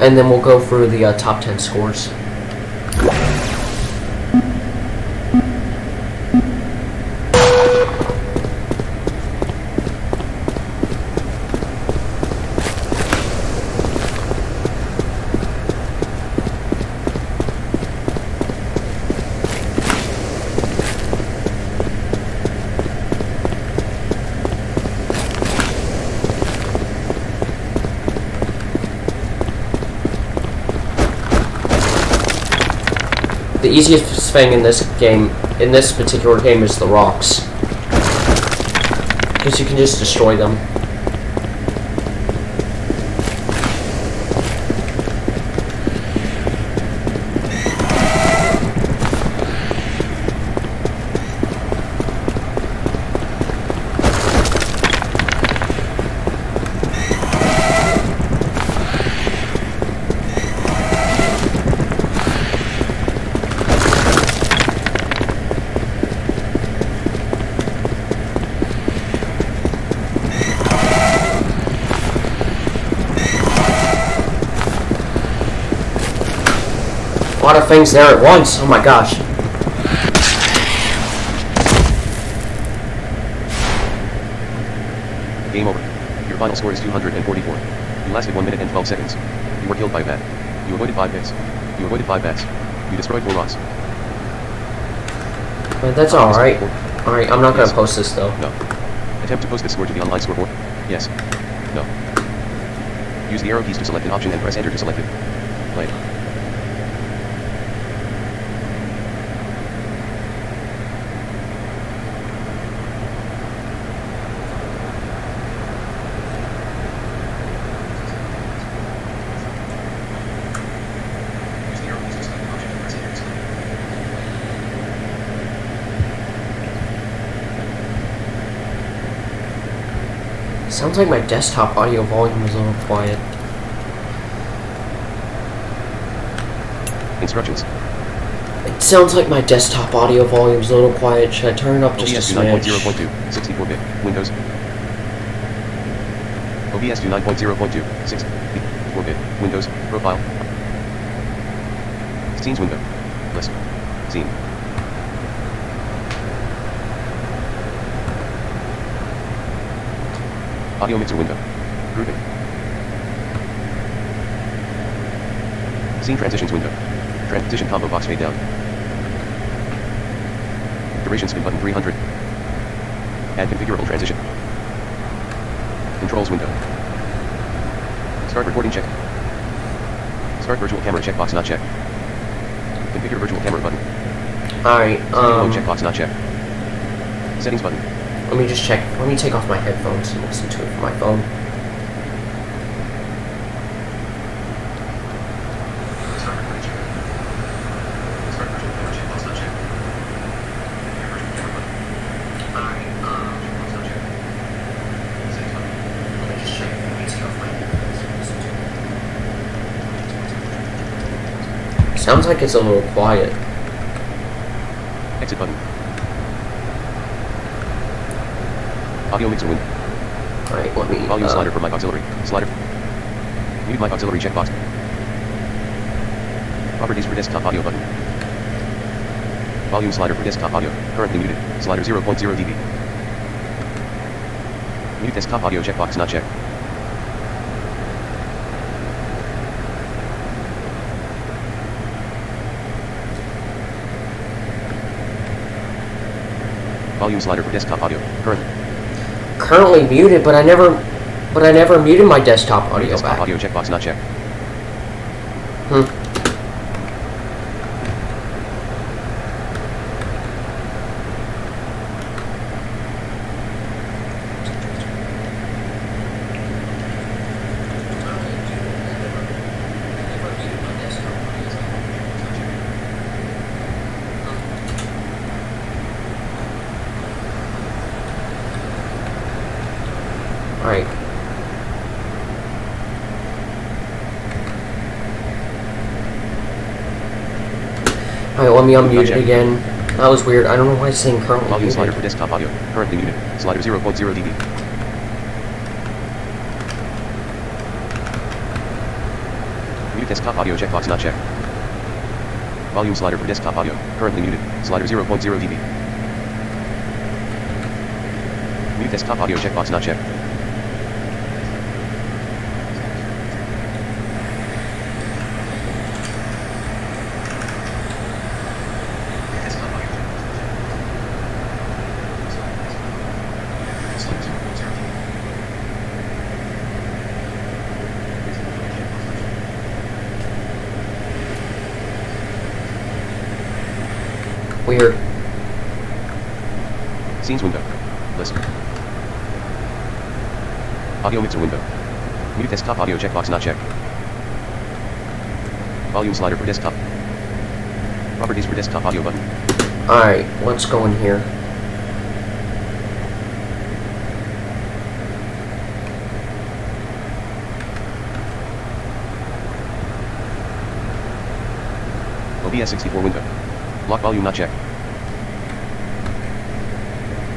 And then we'll go through the top 10 scores. The easiest thing in this game, in this particular game, is the rocks. Because you can just destroy them. A lot of things there at once. Oh my gosh. Game over. Your final score is 244. You lasted 1 minute and 12 seconds. You were killed by a bat. You avoided 5 hits. You avoided 5 bats. You destroyed 4 rocks. But that's alright. Alright, I'm not gonna post this though. No. Attempt to post this score to the online scoreboard. Yes. No. Use the arrow keys to select an option and press enter to select it. Play. Sounds like my desktop audio volume is a little quiet. Instructions. It sounds like my desktop audio volume is a little quiet. Should I turn it up just OBS a to smidge? 9.0.2, 64-bit, Windows. OBS to 9.0.2, 64-bit, Windows, profile. Scenes window. List. Scene. Audio mixer window. Grouping. Scene transitions window. Transition combo box fade down. Duration spin button 300. Add configurable transition. Controls window. Start recording check. Start virtual camera checkbox not checked. Configure virtual camera button. Alright, Studio mode checkbox not checked. Settings button. let me just check. Let me take off my headphones and listen to it from my phone. Start recording check. Start virtual camera checkbox not checked. Configure virtual camera button. Alright, Checkbox not checked. Settings button. let me just check. Let me take off my headphones and listen to it. Sounds like it's a little quiet. Exit button. Audio mixer window. Alright, let me. Volume slider for mic auxiliary. Slider. Mute mic auxiliary checkbox. Properties for desktop audio button. Volume slider for desktop audio. Currently muted. Slider 0.0 dB. Mute desktop audio checkbox not checked. Volume slider for desktop audio. Currently muted, but I never muted my desktop audio Desktop back. audio checkbox not checked. Alright. Alright, let me unmute it again. That was weird. I don't know why it's saying currently Volume slider muted. for desktop audio. Currently muted. Slider 0.0 dB. Mute desktop audio checkbox not checked. Volume slider for desktop audio. Currently muted. Slider 0.0 dB. Mute desktop audio checkbox not checked. Weird. Scenes window. List. Audio mixer window. Mute desktop audio checkbox not checked. Volume slider for desktop. Properties for desktop audio button. Alright, let's go in here. OBS 64 window. Lock volume not checked.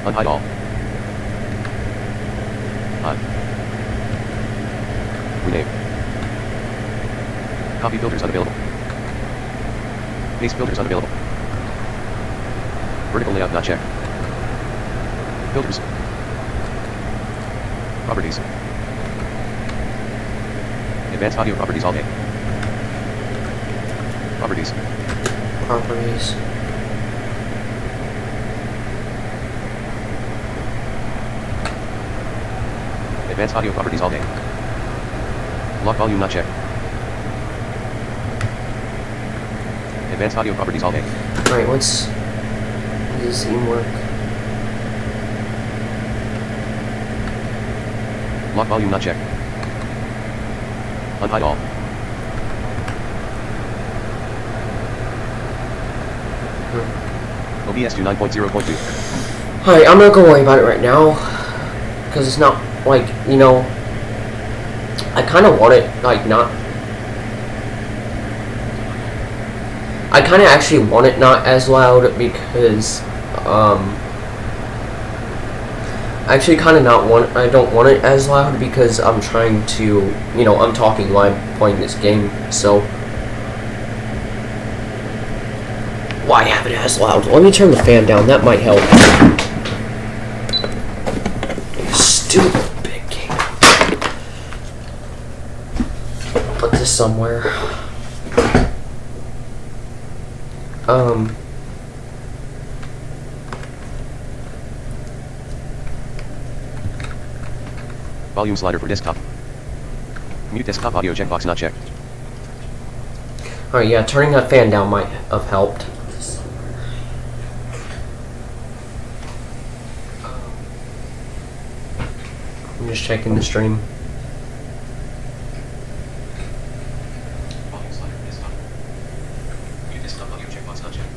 Unhide all. Hide. Rename. Copy filters unavailable. Paste filters unavailable. Vertical layout not checked. Filters. Properties. Advanced audio properties all day. Properties. Properties. Advanced audio properties all day. Lock volume not checked. Advanced audio properties all day. Alright, let's. Does this even work? Lock volume not checked. Unhide all. OBS to 9.0.2. Alright, I'm not gonna worry about it right now. Because it's not, like, you know. I kind of want it, like, not. I kind of actually want it not as loud because, actually kind of not want, I don't want it as loud because I'm trying to, you know, I'm talking while I'm playing this game, so. Why have it as loud? Let me turn the fan down, that might help. Stupid big game. Put this somewhere. Volume slider for desktop. Mute desktop audio checkbox not checked. Alright, yeah, turning that fan down might have helped. I'm just checking the stream. Volume slider for desktop. Mute desktop audio checkbox not checked.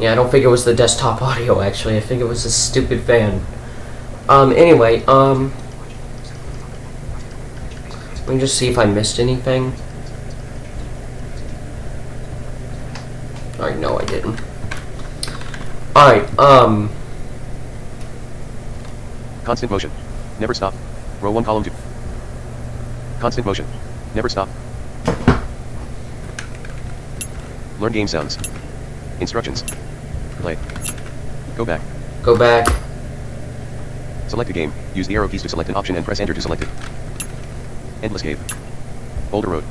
Yeah, I don't think it was the desktop audio, actually. I think it was a stupid fan. Anyway, let me just see if I missed anything. Alright, no, I didn't. Alright, Constant motion. Never stop. Row 1, column 2. Constant motion. Never stop. Learn game sounds. Instructions. Play. Go back. go back. Select a game. Use the arrow keys to select an option and press enter to select it. Endless Cave. Boulder Road.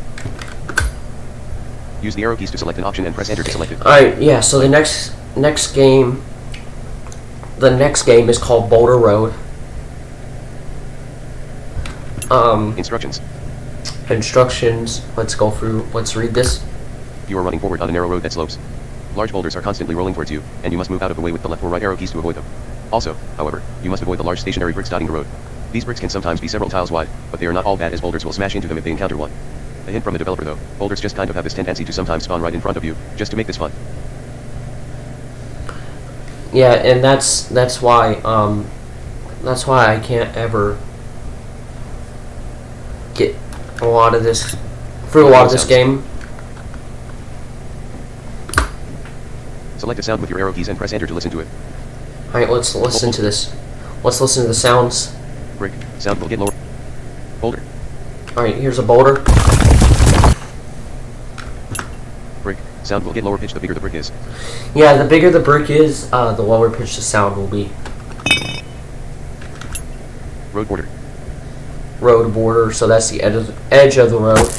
Use the arrow keys to select an option and press enter to select it. Alright, yeah, so the next game is called Boulder Road. Instructions. Instructions. Let's read this. You are running forward on a narrow road that slopes. Large boulders are constantly rolling towards you, and you must move out of the way with the left or right arrow keys to avoid them. Also, however, you must avoid the large stationary bricks dotting the road. These bricks can sometimes be several tiles wide, but they are not all bad, as boulders will smash into them if they encounter one. A hint from the developer though, boulders just kind of have this tendency to sometimes spawn right in front of you, just to make this fun. Yeah, and that's why I can't ever get a lot of this game. Select a sound with your arrow keys and press enter to listen to it. Alright, let's listen to this. Let's listen to the sounds. Brick. Sound will get lower. Boulder. Alright, here's a boulder. Brick. Sound will get lower pitch the bigger the brick is. Yeah, the bigger the brick is, the lower pitch the sound will be. Road border. Road border, so that's the edge of the road.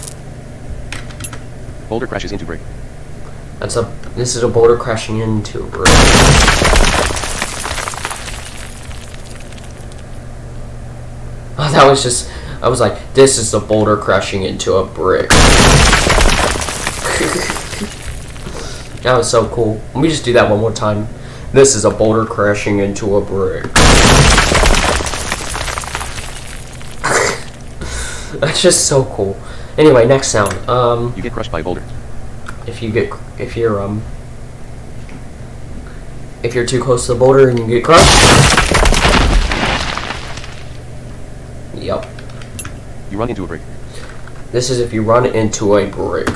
Boulder crashes into brick. This is a boulder crashing into a brick. Oh, that was just, I was like, this is a boulder crashing into a brick. That was so cool. Let me just do that one more time. This is a boulder crashing into a brick. That's just so cool. Anyway, next sound. You get crushed by a boulder. If you're too close to the boulder and you get crushed. Yep. You run into a brick. This is if you run into a brick.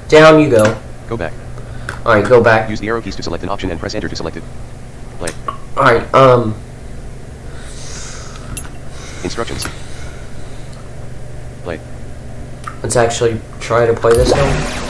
Down you go. Go back. Alright, go back. Use the arrow keys to select an option and press enter to select it. Play. Alright, Instructions. Play. let's actually try to play this now.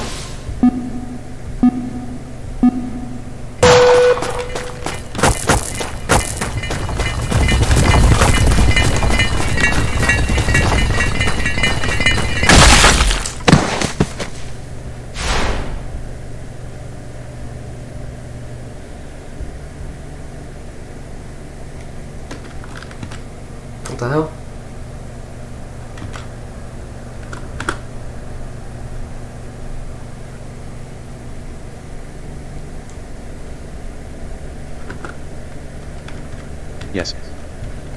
What the hell? Yes.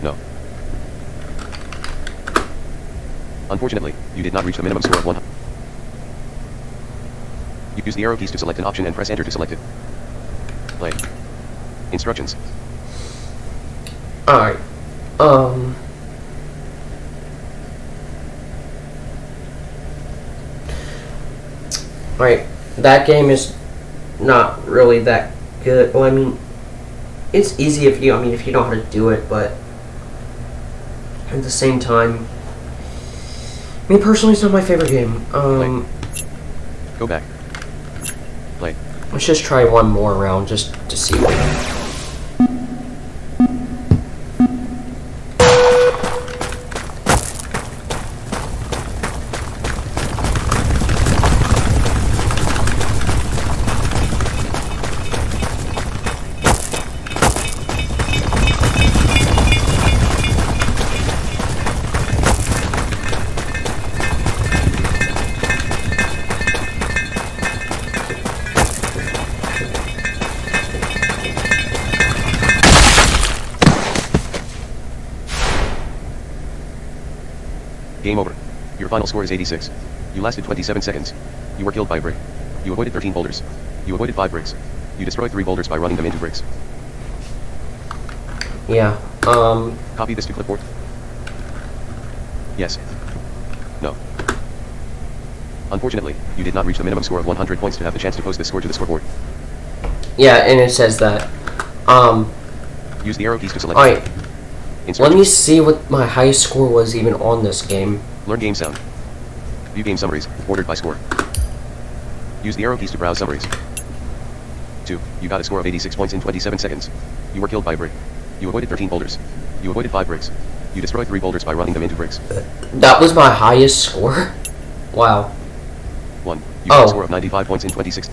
No. Unfortunately, you did not reach the minimum score of 100. You use the arrow keys to select an option and press enter to select it. Play. Instructions. Alright. Alright, that game is not really that good. Well, I mean, it's easy if you know how to do it, but at the same time, me personally, it's not my favorite game. Play. Go back. Play. Let's just try one more round just to see what. Game over. Your final score is 86. You lasted 27 seconds. You were killed by a brick. You avoided 13 boulders. You avoided 5 bricks. You destroyed 3 boulders by running them into bricks. Yeah. Copy this to clipboard. Yes. No. Unfortunately, you did not reach the minimum score of 100 points to have the chance to post this score to the scoreboard. Yeah, and it says that. Use the arrow keys to select. Alright, let Instructions. me see what my highest score was even on this game. Learn game sound. View game summaries, ordered by score. Use the arrow keys to browse summaries. 2. You got a score of 86 points in 27 seconds. You were killed by a brick. You avoided 13 boulders. You avoided 5 bricks. You destroyed 3 boulders by running them into bricks. That was my highest score? Wow. 1. You got Oh. a score of 95 points in 26.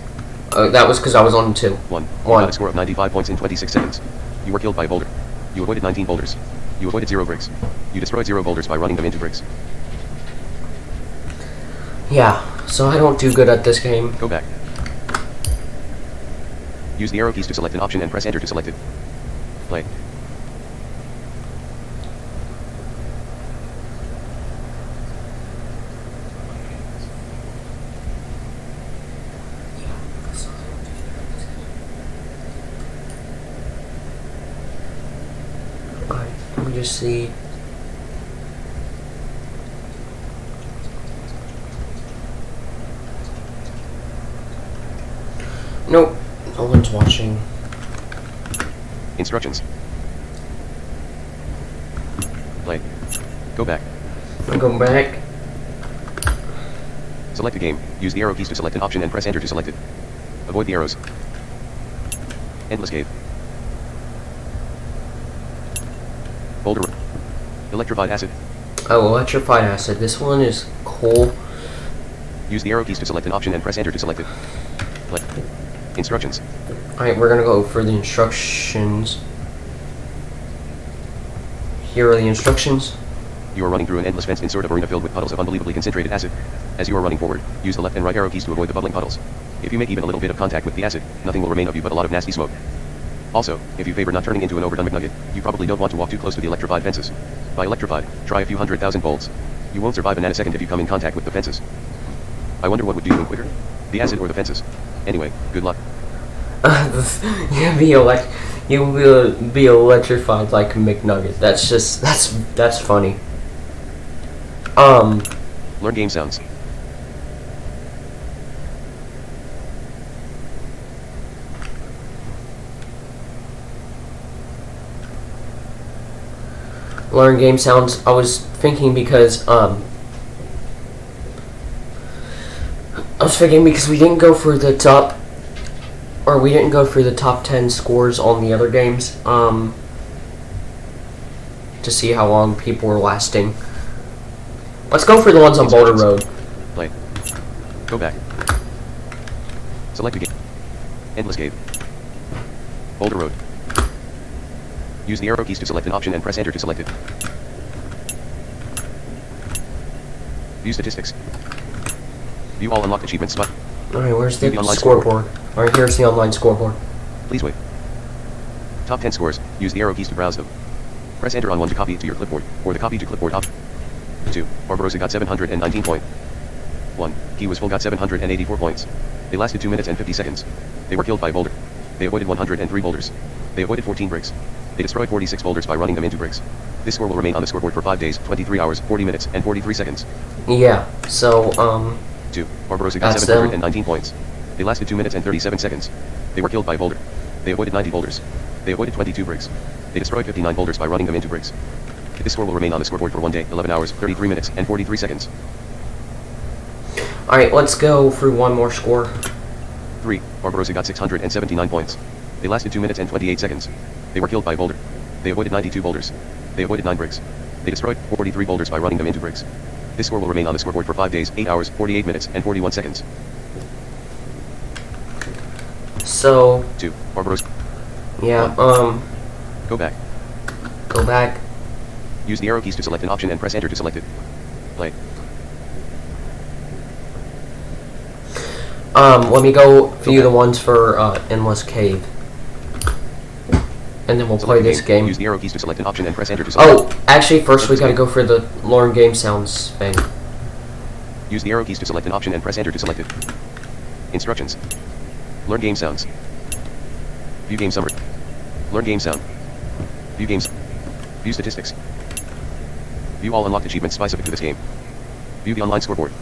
That was because I was on 2. 1. You One. got a score of 95 points in 26 seconds. You were killed by a boulder. You avoided 19 boulders. You avoided 0 bricks. You destroyed 0 boulders by running them into bricks. Yeah, so I don't do good at this game. Go back. Use the arrow keys to select an option and press enter to select it. Play. Alright, let me just see. Nope, no one's watching. Instructions. Play. Go back. I'm going back. Select a game. Use the arrow keys to select an option and press enter to select it. Avoid the arrows. Endless cave. Boulder. Electrified acid. Oh, electrified acid. This one is cool. Use the arrow keys to select an option and press enter to select it. Play. Instructions. Alright, we're gonna go for the instructions. Here are the instructions. You are running through an endless fenced-in sort of arena filled with puddles of unbelievably concentrated acid. As you are running forward, use the left and right arrow keys to avoid the bubbling puddles. If you make even a little bit of contact with the acid, nothing will remain of you but a lot of nasty smoke. Also, if you favor not turning into an overdone McNugget, you probably don't want to walk too close to the electrified fences. By electrified, try a few 100,000 volts. You won't survive a nanosecond if you come in contact with the fences. I wonder what would do you quicker? The acid or the fences? Anyway, good luck. You'll be electrified like a McNugget. That's funny. Learn game sounds. Learn game sounds. I was thinking because we didn't go for the top, or we didn't go for the top 10 scores on the other games, to see how long people were lasting. Let's go for the ones on Boulder Road. Play. Go back. Select a game. Endless cave. Boulder Road. Use the arrow keys to select an option and press enter to select it. View statistics. View all unlocked achievements spot. Alright, where's View the the online scoreboard? Alright, here's the online scoreboard. Please wait. Top 10 scores. Use the arrow keys to browse them. Press enter on one to copy it to your clipboard, or the copy to clipboard option. 2. Barbarossa got 719 points. 1. He was full got 784 points. They lasted 2 minutes and 50 seconds. They were killed by a boulder. They avoided 103 boulders. They avoided 14 bricks. They destroyed 46 boulders by running them into bricks. This score will remain on the scoreboard for 5 days, 23 hours, 40 minutes, and 43 seconds. Yeah, so, 2. Barbarossa got That's 719 points. They lasted 2 minutes and 37 seconds. They were killed by a boulder. They avoided 90 boulders. They avoided 22 bricks. They destroyed 59 boulders by running them into bricks. This score will remain on the scoreboard for 1 day, 11 hours, 33 minutes, and 43 seconds. alright, let's go for one more score. 3. Barbarossa got 679 points. They lasted 2 minutes and 28 seconds. They were killed by a boulder. They avoided 92 boulders. They avoided 9 bricks. They destroyed 43 boulders by running them into bricks. This score will remain on the scoreboard for 5 days, 8 hours, 48 minutes, and 41 seconds. So, 2. Barbarossa. yeah, Go back. go back. Use the arrow keys to select an option and press enter to select it. Play. Let me go view the ones for, Endless Cave. And then we'll play Select a this game. Use the arrow keys to select an option and press enter to select. Oh, actually, first we gotta go for the Learn Game Sounds thing. Use the arrow keys to select an option and press enter to select it. Instructions. Learn game sounds. View game summary. Learn game sound. View games. View statistics. View all unlocked achievements specific to this game. View the online scoreboard.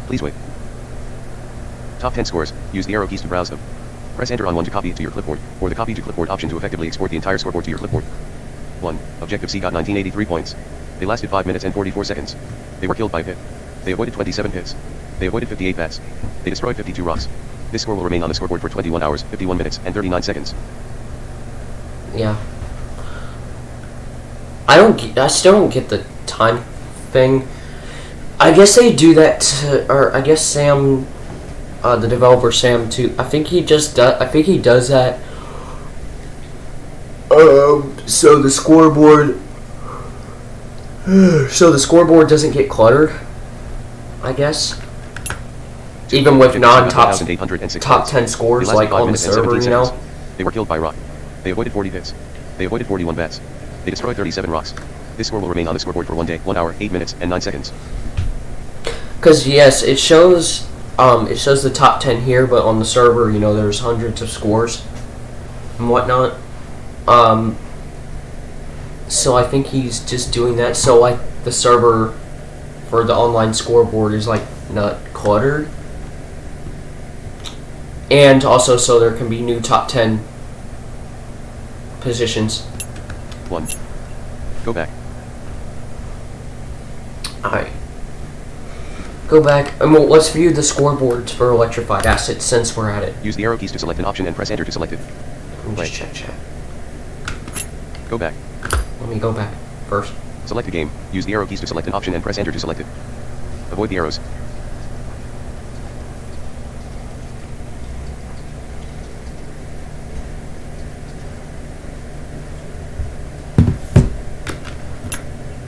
Please wait. Top 10 scores. Use the arrow keys to browse them. Press enter on 1 to copy it to your clipboard, or the copy to clipboard option to effectively export the entire scoreboard to your clipboard. 1. Objective C got 1983 points. They lasted 5 minutes and 44 seconds. They were killed by a hit. They avoided 27 hits. They avoided 58 bats. They destroyed 52 rocks. This score will remain on the scoreboard for 21 hours, 51 minutes, and 39 seconds. Yeah. I still don't get the time thing. I guess they do that or I guess Sam, the developer Sam too. I think he does that. So the scoreboard doesn't get cluttered, I guess. Even with non-top top 10 scores like on the server, you know. They were killed by rock. They avoided 40 hits. They avoided 41 bats. They destroyed 37 rocks. This score will remain on the scoreboard for 1 day, 1 hour, 8 minutes, and 9 seconds. Because yes, it shows the top 10 here, but on the server, you know, there's hundreds of scores and whatnot. So I think he's just doing that so like the server for the online scoreboard is like not cluttered, and also so there can be new top 10 positions. 1. Go back. Alright. Go back, and well, let's view the scoreboards for electrified assets since we're at it. Use the arrow keys to select an option and press enter to select it. Let me just check. Go back. Let me go back first. Select a game. Use the arrow keys to select an option and press enter to select it. Avoid the arrows.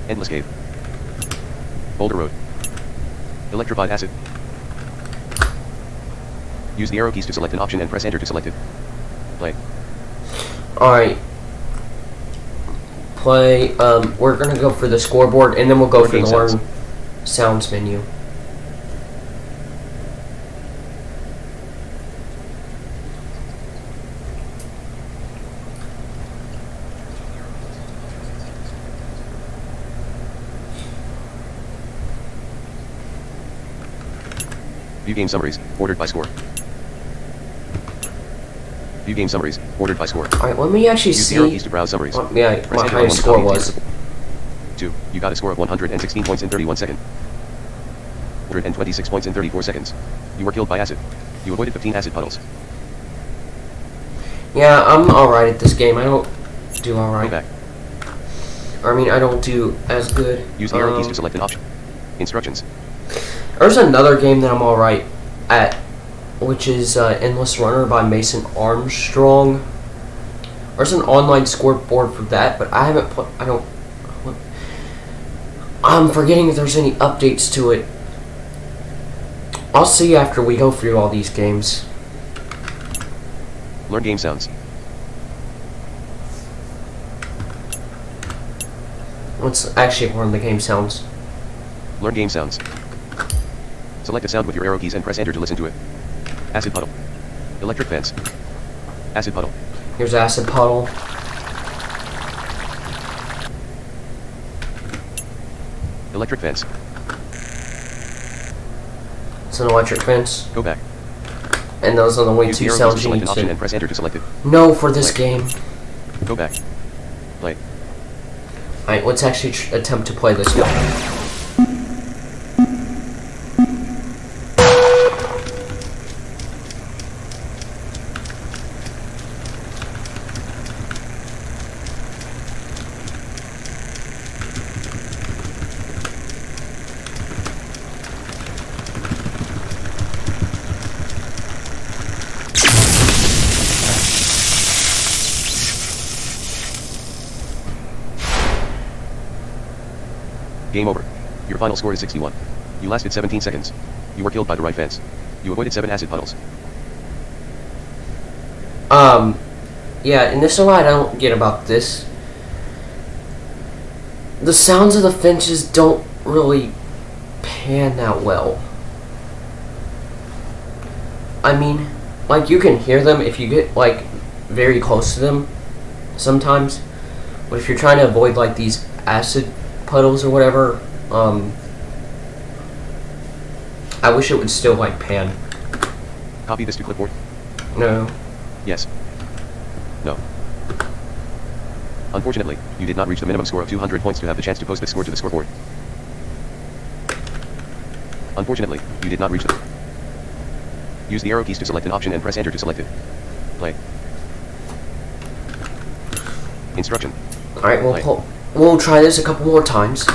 Endless Cave. Boulder Road. Electrified Acid. Use the arrow keys to select an option and press enter to select it. Play. Alright. Play, we're gonna go for the scoreboard and then we'll go Learn for the game learn sounds. sounds menu. View game summaries, ordered by score. View game summaries, ordered by score. Alright, let me actually Use the arrow see keys to browse summaries. what Press my enter on highest 1 to score copy it to was. your 2. You got a score of 116 points in 31 seconds. 126 points in 34 seconds. You were killed by acid. You avoided 15 acid puddles. Yeah, I'm alright at this game. I don't do Go alright. back. I mean, I don't do as good. Use the arrow keys to select an option. Instructions. There's another game that I'm alright at, which is Endless Runner by Mason Armstrong. There's an online scoreboard for that, but I haven't put. I'm forgetting if there's any updates to it. I'll see after we go through all these games. Learn game sounds. Let's actually learn the game sounds. Learn game sounds. Select a sound with your arrow keys and press enter to listen to it. Acid puddle. Electric fence. Acid puddle. Here's Acid Puddle. Electric fence. It's an electric fence. Go back. And those are the only Use the two arrow keys to sounds you select need an option to and press enter to select it. know for this Play. game. Go back. Play. Alright, let's actually attempt to play this game. Game over. Your final score is 61. You lasted 17 seconds. You were killed by the right fence. You avoided 7 acid puddles. Yeah, and this is what I don't get about this. The sounds of the fences don't really pan that well. I mean, like, you can hear them if you get, like, very close to them sometimes. But if you're trying to avoid, like, these acid puddles or whatever, I wish it would still like pan. Copy this to clipboard. No. Yes. No. Unfortunately, you did not reach the minimum score of 200 points to have the chance to post this score to the scoreboard. Unfortunately, you did not reach the... Use the arrow keys to select an option and press enter to select it. Play. Instruction. Alright, Play. we'll try this a couple more times.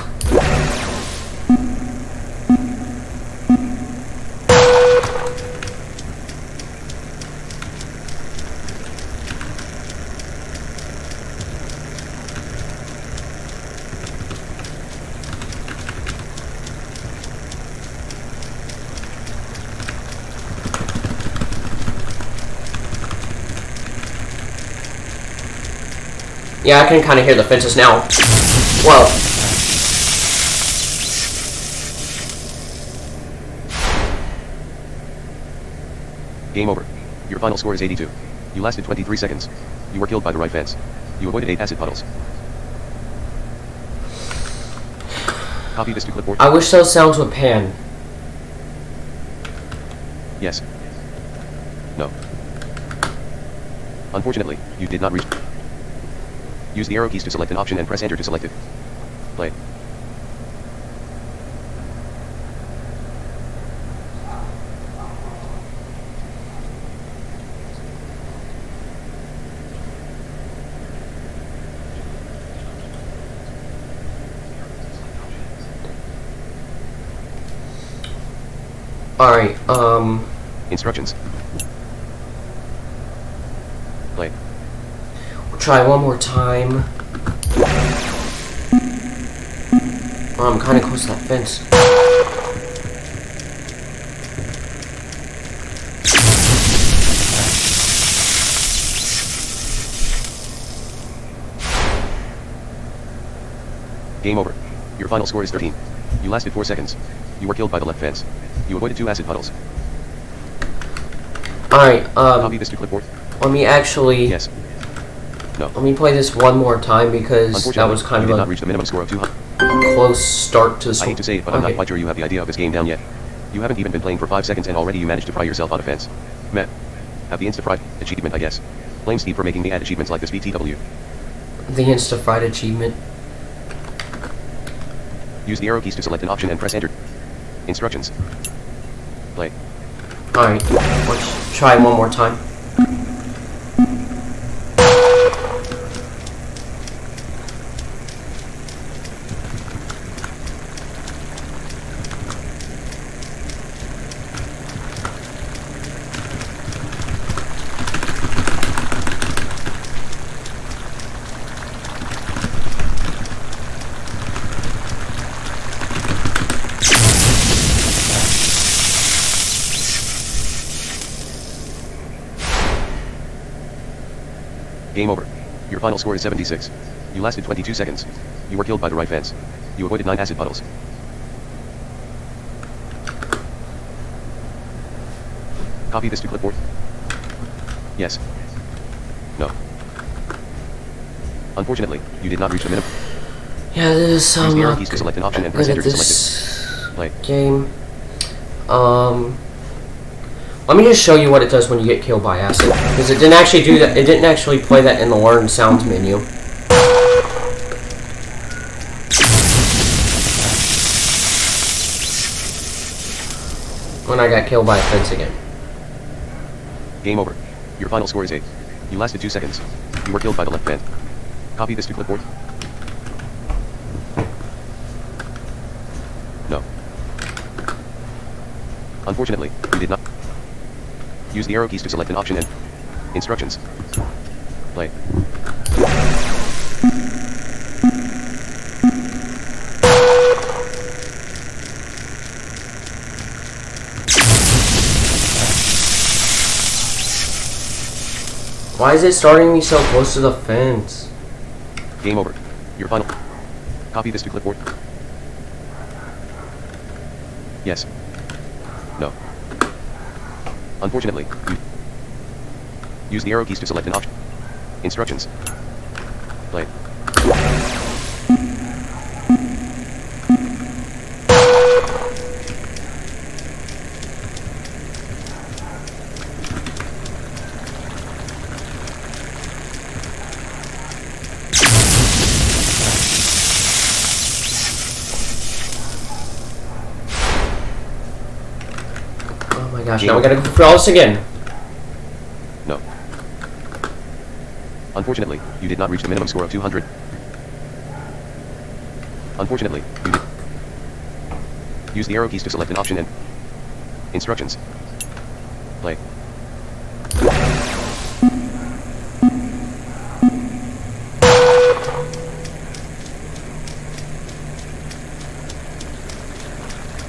Yeah, I can kind of hear the fences now. Whoa. Game over. Your final score is 82. You lasted 23 seconds. You were killed by the right fence. You avoided 8 acid puddles. Copy this to clipboard. I wish those sounds would pan. Yes. No. Unfortunately, you did not reach... Use the arrow keys to select an option and press enter to select it. Play. Alright, Instructions. Play. we'll try one more time. Oh, I'm kind of close to that fence. Game over. Your final score is 13. You lasted 4 seconds. You were killed by the left fence. You avoided 2 acid puddles. Alright, Copy this to clipboard. let me actually... Yes. No. Let me play this one more time because that Unfortunately, was kind you of did a not reach the minimum score of 200. close start to the I hate to say it, but I'm not quite sure you have the idea of this game down yet. You haven't even been playing for 5 seconds and already you managed to fry yourself on a fence. Meh. Have the Insta-Fried achievement, I guess. Blame Steve for making me add achievements like this BTW. The Insta-Fried achievement. Use the arrow keys to select an option and press enter. Instructions. Play. Alright, let's try one more time. Game over. Your final score is 76. You lasted 22 seconds. You were killed by the right fence. You avoided 9 acid puddles. Copy this to clipboard. Yes. No. Unfortunately, you did not reach the minimum. Yeah, this Use is the arrow keys to select an option and press good enter at to select it. Play. game. Let me just show you what it does when you get killed by acid. Because it didn't actually do that. It didn't actually play that in the Learn Sounds menu. When I got killed by a fence again. Game over. Your final score is 8. You lasted 2 seconds. You were killed by the left fence. Copy this to clipboard. No. Unfortunately, you did not. Use the arrow keys to select an option and instructions. Play. Why is it starting me so close to the fence? Game over. Your final. Copy this to clipboard. Yes. No. Unfortunately, you use the arrow keys to select an option. Instructions. Play. Gosh, now we gotta go through all this again. No. Unfortunately, you did not reach the minimum score of 200. Unfortunately, you did. Use the arrow keys to select an option and instructions. Play.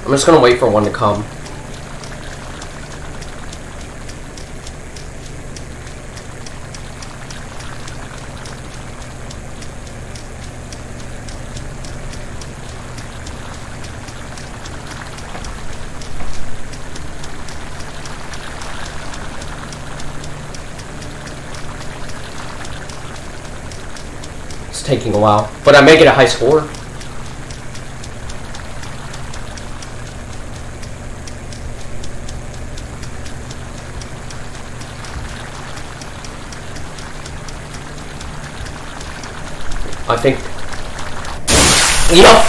I'm just gonna wait for one to come. It's taking a while, but I may get a high score. I think. Yup.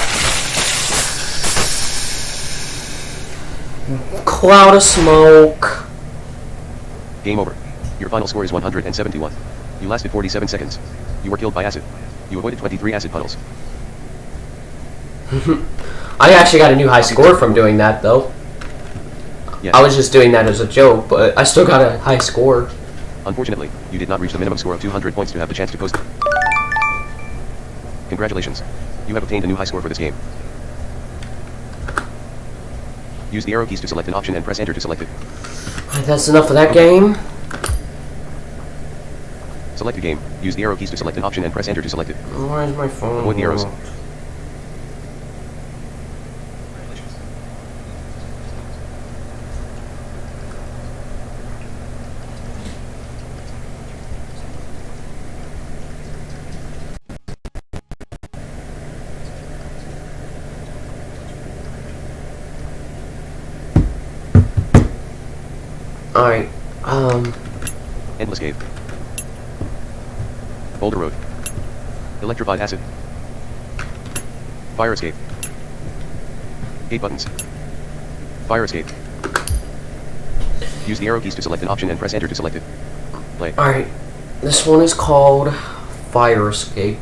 Cloud of smoke. Game over. Your final score is 171. You lasted 47 seconds. You were killed by acid. You avoided 23 acid puddles. I actually got a new high score from doing that, though. Yes. I was just doing that as a joke, but I still got a high score. Unfortunately, you did not reach the minimum score of 200 points to have the chance to post. Congratulations. You have obtained a new high score for this game. Use the arrow keys to select an option and press enter to select it. Alright, that's enough of that game. Select a game. Use the arrow keys to select an option and press enter to select it. Where's my phone? Avoid the arrows. Alright, Endless cave. Boulder road. Electrified acid. Fire escape. 8 buttons. Fire escape. Use the arrow keys to select an option and press enter to select it. Play. alright. This one is called Fire Escape.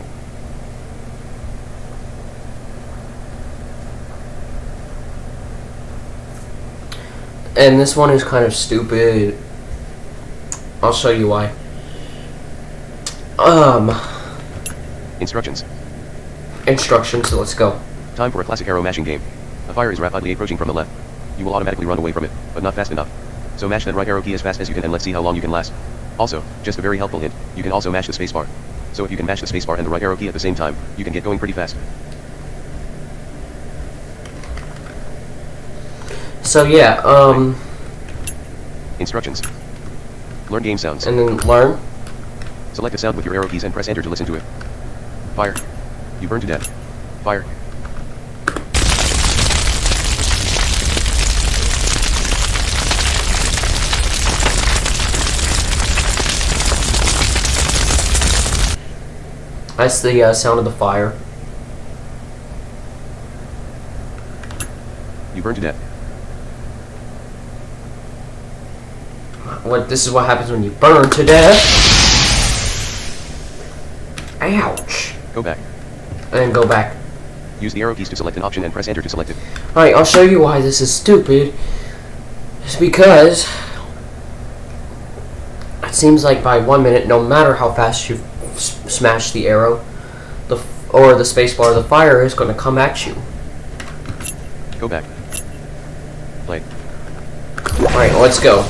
And this one is kind of stupid. I'll show you why. Instructions. Instructions, let's go. Time for a classic arrow mashing game. A fire is rapidly approaching from the left. You will automatically run away from it, but not fast enough. So mash that right arrow key as fast as you can and let's see how long you can last. Also, just a very helpful hint, you can also mash the spacebar. So if you can mash the spacebar and the right arrow key at the same time, you can get going pretty fast. So yeah, Instructions. Learn game sounds. and then learn. Select a sound with your arrow keys and press enter to listen to it. Fire. You burn to death. Fire. That's the sound of the fire. You burn to death. This is what happens when you burn to death. Ouch. Go back. And then go back. Use the arrow keys to select an option and press enter to select it. Alright, I'll show you why this is stupid. It's because it seems like by 1 minute, no matter how fast you smash the arrow or the spacebar, the fire is going to come at you. Go back. Play. Alright, let's go.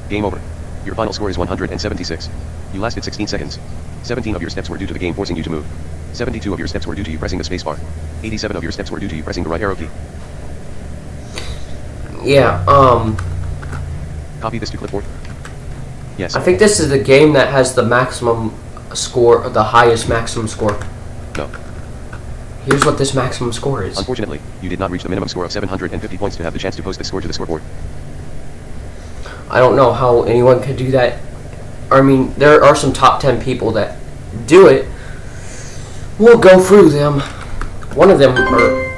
Game over. Your final score is 176. You lasted 16 seconds. 17 of your steps were due to the game forcing you to move. 72 of your steps were due to you pressing the spacebar. 87 of your steps were due to you pressing the right arrow key. Yeah, Copy this to clipboard. Yes. I think this is the game that has the maximum score, the highest maximum score. No. Here's what this maximum score is. Unfortunately, you did not reach the minimum score of 750 points to have the chance to post this score to the scoreboard. I don't know how anyone could do that. I mean, there are some top 10 people that do it. We'll go through them. One of them are...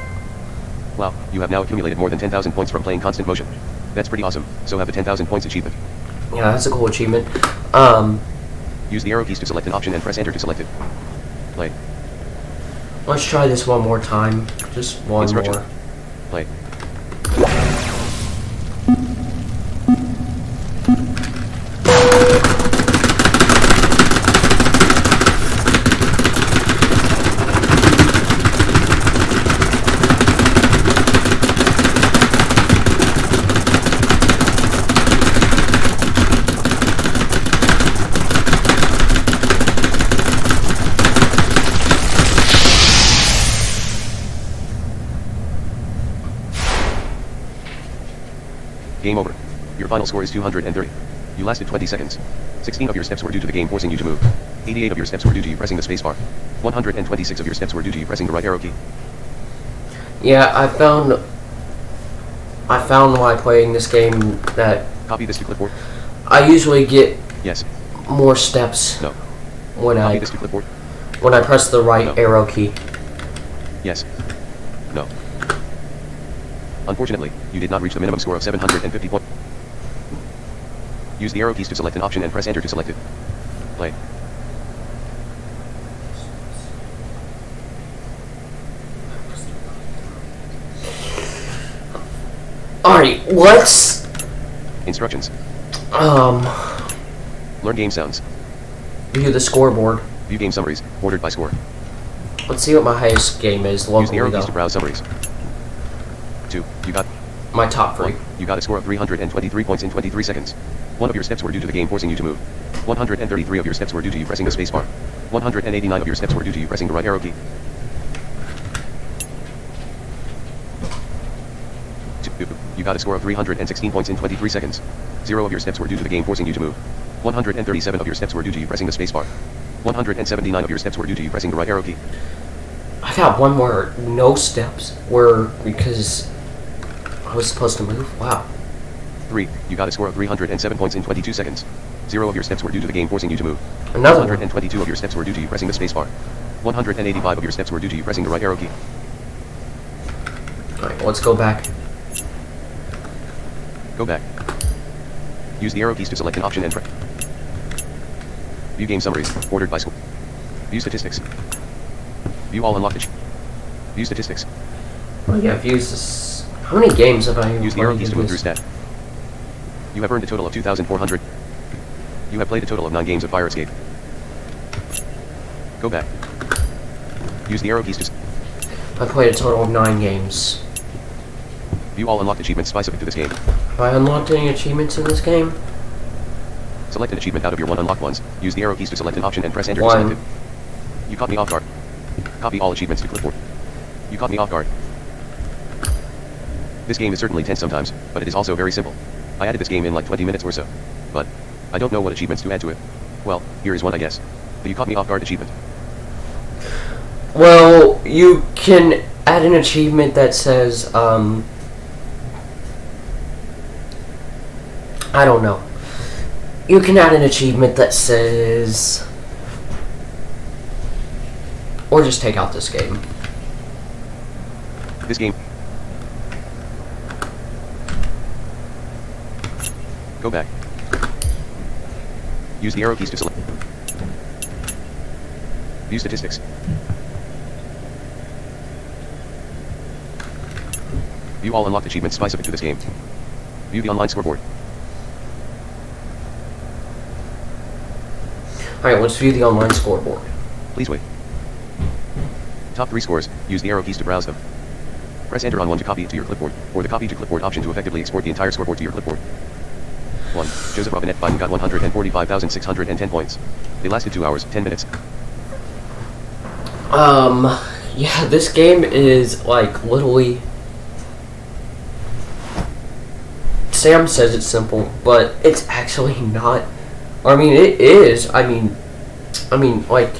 Wow, you have now accumulated more than 10,000 points from playing Constant Motion. That's pretty awesome, so have a 10,000 points achievement. Yeah, that's a cool achievement. Use the arrow keys to select an option and press enter to select it. Play. Let's try this one more time. Just one Instruction. more. Play. Game over. Your final score is 230. You lasted 20 seconds. 16 of your steps were due to the game forcing you to move. 88 of your steps were due to you pressing the spacebar. 126 of your steps were due to you pressing the right arrow key. Yeah, I found while playing this game that Copy this to clipboard. I usually get Yes. more steps No. when Copy I this to clipboard. press the right No. arrow key. Yes. No. Unfortunately, you did not reach the minimum score of 750 points. Use the arrow keys to select an option and press enter to select it. Play. Alright, let's Instructions. view Learn game sounds. the scoreboard. View game summaries, ordered by score. Let's see what my highest game is Use the locally arrow keys to though. browse summaries. 2. You got My top 3. 1. You got a score of 323 points in 23 seconds. 1 of your steps were due to the game forcing you to move. 133 of your steps were due to you pressing the spacebar. 189 of your steps were due to you pressing the right arrow key. 2. You got a score of 316 points in 23 seconds. 0 of your steps were due to the game forcing you to move. 137 of your steps were due to you pressing the spacebar. 179 of your steps were due to you pressing the right arrow key. I got one more no steps where because I was supposed to move. Wow. 3. You got a score of 307 points in 22 seconds. 0 of your steps were due to the game forcing you to move. Another one. 122 of your steps were due to you pressing the spacebar. 185 of your steps were due to you pressing the right arrow key. Alright, let's go back. Go back. Use the arrow keys to select an option and press. View game summaries, ordered by school. View statistics. View all unlocked. View statistics. Oh yeah, I've used this. How many games have I Use the arrow played keys to in move through this? stat. You have earned a total of 2,400. You have played a total of 9 games of Fire Escape. Go back. Use the arrow keys to I played a total of 9 games. view all unlocked achievements specific to this game. Have I unlocked any achievements in this game? Select an achievement out of your 1 unlocked ones. Use the arrow keys to select an option and press enter to 1. select it. You caught me off guard. Copy all achievements to clipboard. You caught me off guard. This game is certainly tense sometimes, but it is also very simple. I added this game in like 20 minutes or so. But I don't know what achievements to add to it. Well, here is one I guess. The You Caught Me Off Guard achievement. Well, you can add an achievement that says, I don't know. You can add an achievement that says, or just take out this game. This game. Go back. Use the arrow keys to select. View statistics. View all unlocked achievements specific to this game. View the online scoreboard. Alright, let's view the online scoreboard. Please wait. Top 3 scores. Use the arrow keys to browse them. Press enter on one to copy it to your clipboard, or the copy to clipboard option to effectively export the entire scoreboard to your clipboard. 1. Joseph Robinette Biden got 145,610 points. They lasted 2 hours, 10 minutes. Yeah, this game is like literally. Sam says it's simple, but it's actually not. I mean, it is. I mean, like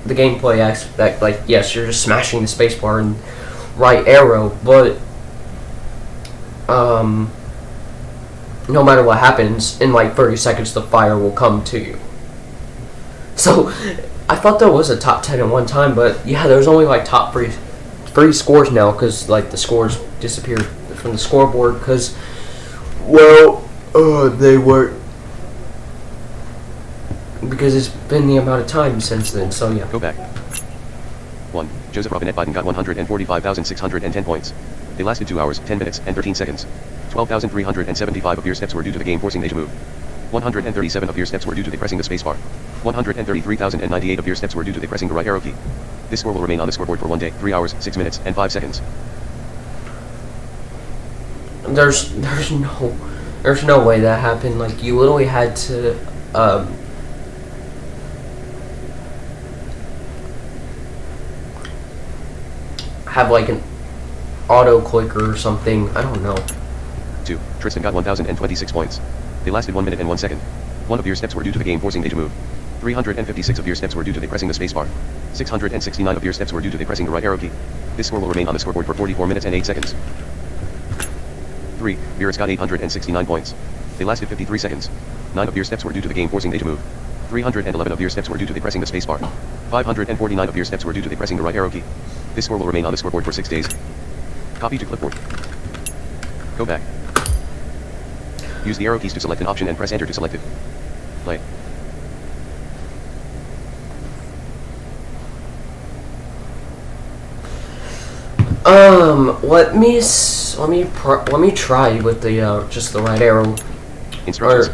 the gameplay aspect. Like, yes, you're just smashing the spacebar and right arrow, but no matter what happens, in like 30 seconds, the fire will come to you. So, I thought there was a top 10 at one time, but yeah, there's only like top three scores now because like the scores disappeared from the scoreboard because, well, they were. Because it's been the amount of time since then, so yeah. Go back. 1. Joseph Robinette Biden got 145,610 points. They lasted 2 hours, 10 minutes, and 13 seconds. 12,375 of your steps were due to the game forcing A to move. 137 of your steps were due to the pressing the spacebar. 133,098 of your steps were due to the pressing the right arrow key. This score will remain on the scoreboard for 1 day, 3 hours, 6 minutes, and 5 seconds. There's no way that happened. Like, you literally had to have like an auto clicker or something. I don't know. 2. Tristan got 1,026 points. They lasted 1 minute and 1 second. 1 of your steps were due to the game forcing A to move. 356 of your steps were due to the pressing the spacebar. 669 of your steps were due to the pressing the right arrow key. This score will remain on the scoreboard for 44 minutes and 8 seconds. 3. Virus got 869 points. They lasted 53 seconds. 9 of your steps were due to the game forcing A to move. 311 of your steps were due to the pressing the spacebar. 549 of your steps were due to the pressing the right arrow key. This score will remain on the scoreboard for 6 days. Copy to clipboard. Go back. Use the arrow keys to select an option and press enter to select it. Play. Let me try with the just the right arrow. Instructions.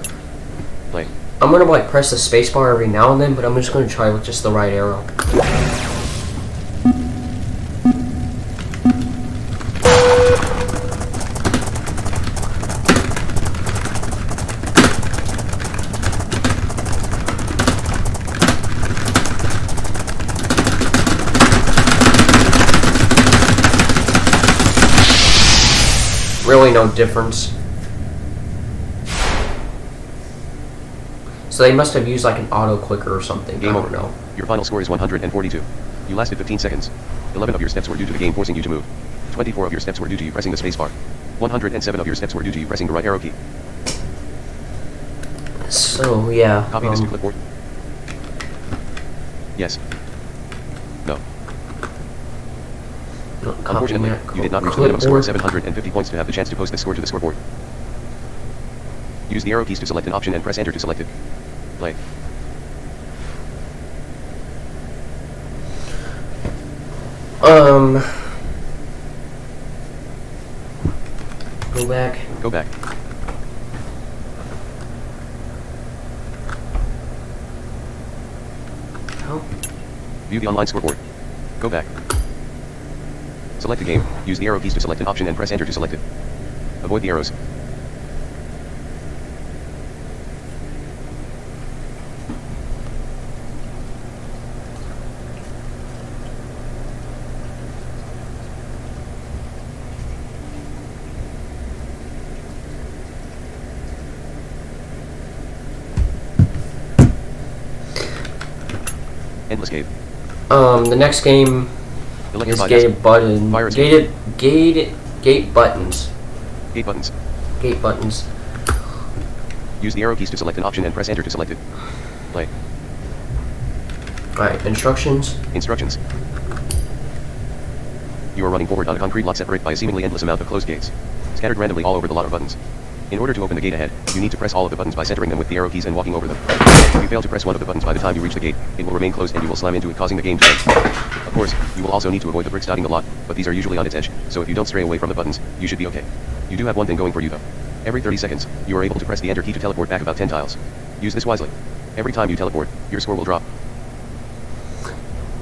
Play. I'm gonna like press the spacebar every now and then, but I'm just gonna try with just the right arrow. Really no difference. So they must have used like an auto clicker or something. Game I don't over. know. Your final score is 142. You lasted 15 seconds. 11 of your steps were due to the game forcing you to move. 24 of your steps were due to you pressing the spacebar. 107 of your steps were due to you pressing the right arrow key. So yeah. Copy this to clipboard. Yes. No. Unfortunately, you did not reach the minimum score of 750 points to have the chance to post this score to the scoreboard. Use the arrow keys to select an option and press enter to select it. Play. Go back. Go back. Oh. View the online scoreboard. Go back. Select the game. Use the arrow keys to select an option and press enter to select it. Avoid the arrows. Endless Cave. The next game is gated button. Gate buttons. Gate buttons. Gate buttons. Use the arrow keys to select an option and press enter to select it. Play. Alright, instructions. Instructions. You are running forward on a concrete lot separated by a seemingly endless amount of closed gates, scattered randomly all over the lot of buttons. In order to open the gate ahead, you need to press all of the buttons by centering them with the arrow keys and walking over them. If you fail to press one of the buttons by the time you reach the gate, it will remain closed and you will slam into it, causing the game to end. Of course, you will also need to avoid the bricks dotting the lot, but these are usually on its edge, so if you don't stray away from the buttons, you should be okay. You do have one thing going for you though. Every 30 seconds, you are able to press the enter key to teleport back about 10 tiles. Use this wisely. Every time you teleport, your score will drop.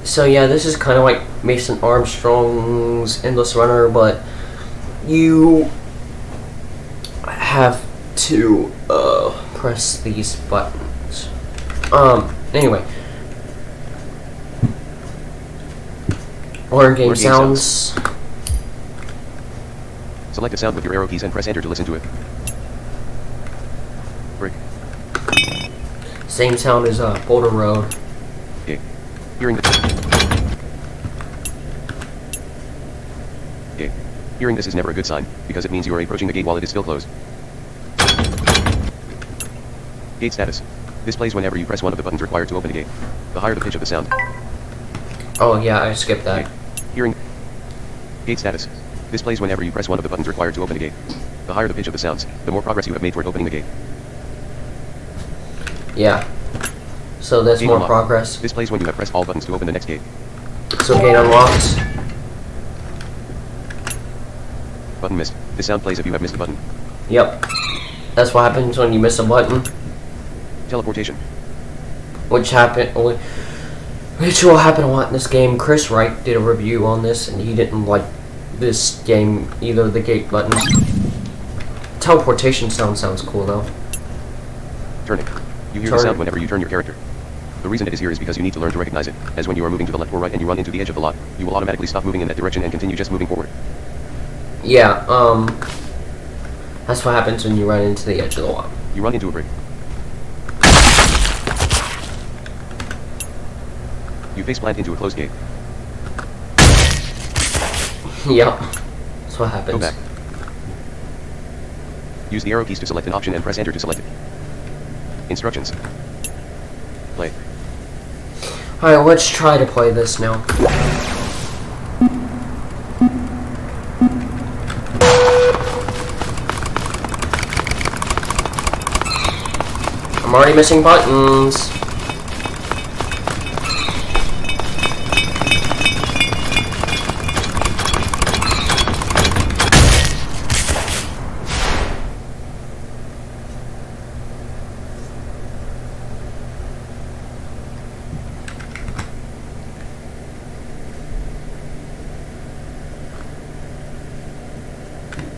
So yeah, this is kind of like Mason Armstrong's Endless Runner, but you have to press these buttons. Anyway. Learn game sounds. Select a sound with your arrow keys and press enter to listen to it. Brick. Same sound as Boulder Road. Okay. Hearing Okay. Hearing this is never a good sign, because it means you are approaching the gate while it is still closed. Gate status. This plays whenever you press one of the buttons required to open a gate. The higher the pitch of the sound. Oh yeah, I skipped that. Hearing. Gate status. This plays whenever you press one of the buttons required to open a gate. The higher the pitch of the sounds, the more progress you have made toward opening the gate. Yeah. So there's Gate more unlocked. progress. This plays when you have pressed all buttons to open the next gate. So gate unlocks. Button missed. This sound plays if you have missed a button. Yep. That's what happens when you miss a button. Teleportation. Which will happen a lot in this game. Chris Wright did a review on this, and he didn't like this game either. The gate buttons. Teleportation sounds cool though. Turning. You hear the sound whenever you turn your character. The reason it is here is because you need to learn to recognize it, as when you are moving to the left or right and you run into the edge of the lot, you will automatically stop moving in that direction and continue just moving forward. Yeah, that's what happens when you run into the edge of the lot. You run into a brick. You face plant into a closed gate. Yep. That's what happens. Go back. Use the arrow keys to select an option and press enter to select it. Instructions. Play. Alright, let's try to play this now. I'm already missing buttons.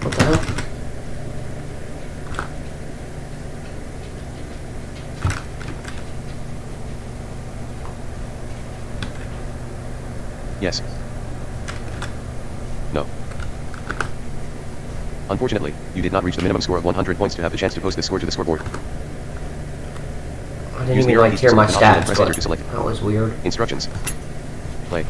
What the hell? Yes. No. Unfortunately, you did not reach the minimum score of 100 points to have the chance to post this score to the scoreboard. I didn't Use the even arrow like keys hear to my select an option and stats, press enter but to select. that was weird. Instructions. Play.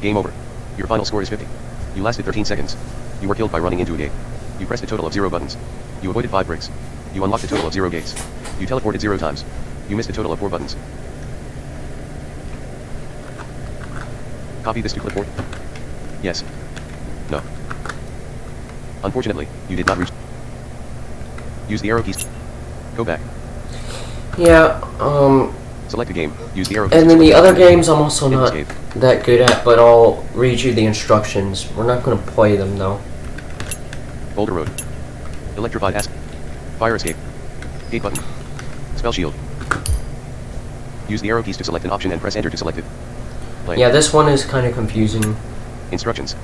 Game over. Your final score is 50. You lasted 13 seconds. You were killed by running into a gate. You pressed a total of 0 buttons. You avoided 5 bricks. You unlocked a total of 0 gates. You teleported 0 times. You missed a total of 4 buttons. Copy this to clipboard. Yes. No. Unfortunately, you did not reach. Use the arrow keys. Go back. Yeah, Select a game. Use the arrow keys. and to then the select other a game. games I'm also Hidden not escape. that good at, but I'll read you the instructions. We're not going to play them though. Boulder Road. Electrified Asp. Fire escape. Gate button. Spell shield. Use the arrow keys to select an option and press enter to select it. Play. Yeah, this one is kind of confusing. Instructions.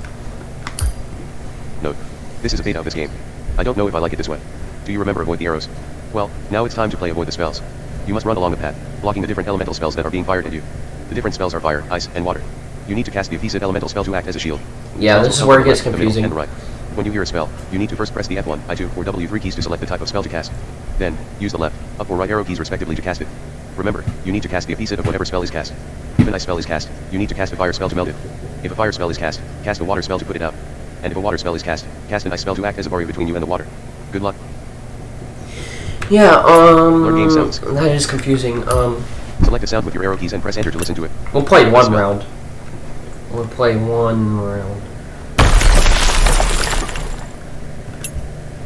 Note. This is a beta of this game. I don't know if I like it this way. Do you remember avoid the arrows? Well, now it's time to play avoid the spells. You must run along the path, blocking the different elemental spells that are being fired at you. The different spells are fire, ice, and water. You need to cast the evasive elemental spell to act as a shield. Yeah, Spells this is will where help it on gets the left, the middle, confusing. and the right. When you hear a spell, you need to first press the F1, I2, or W3 keys to select the type of spell to cast. Then, use the left, up or right arrow keys respectively to cast it. Remember, you need to cast the evasive of whatever spell is cast. If an ice spell is cast, you need to cast a fire spell to melt it. If a fire spell is cast a water spell to put it out. And if a water spell is cast an ice spell to act as a barrier between you and the water. Good luck. Yeah, Learn game sounds. that is confusing. Select a sound with your arrow keys and press enter to listen to it. We'll play one Spell. round. We'll play one round.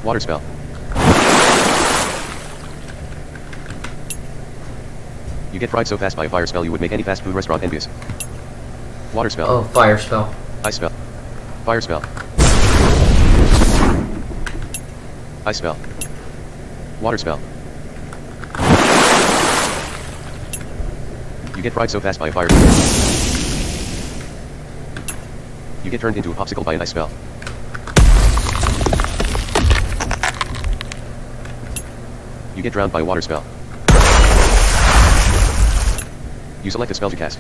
Water spell. You get fried so fast by a fire spell you would make any fast food restaurant envious. Water spell. Oh, fire spell. Ice spell. Fire spell. Ice spell. Water spell. You get fried so fast by a fire spell. You get turned into a popsicle by an ice spell. You get drowned by a water spell. You select a spell to cast.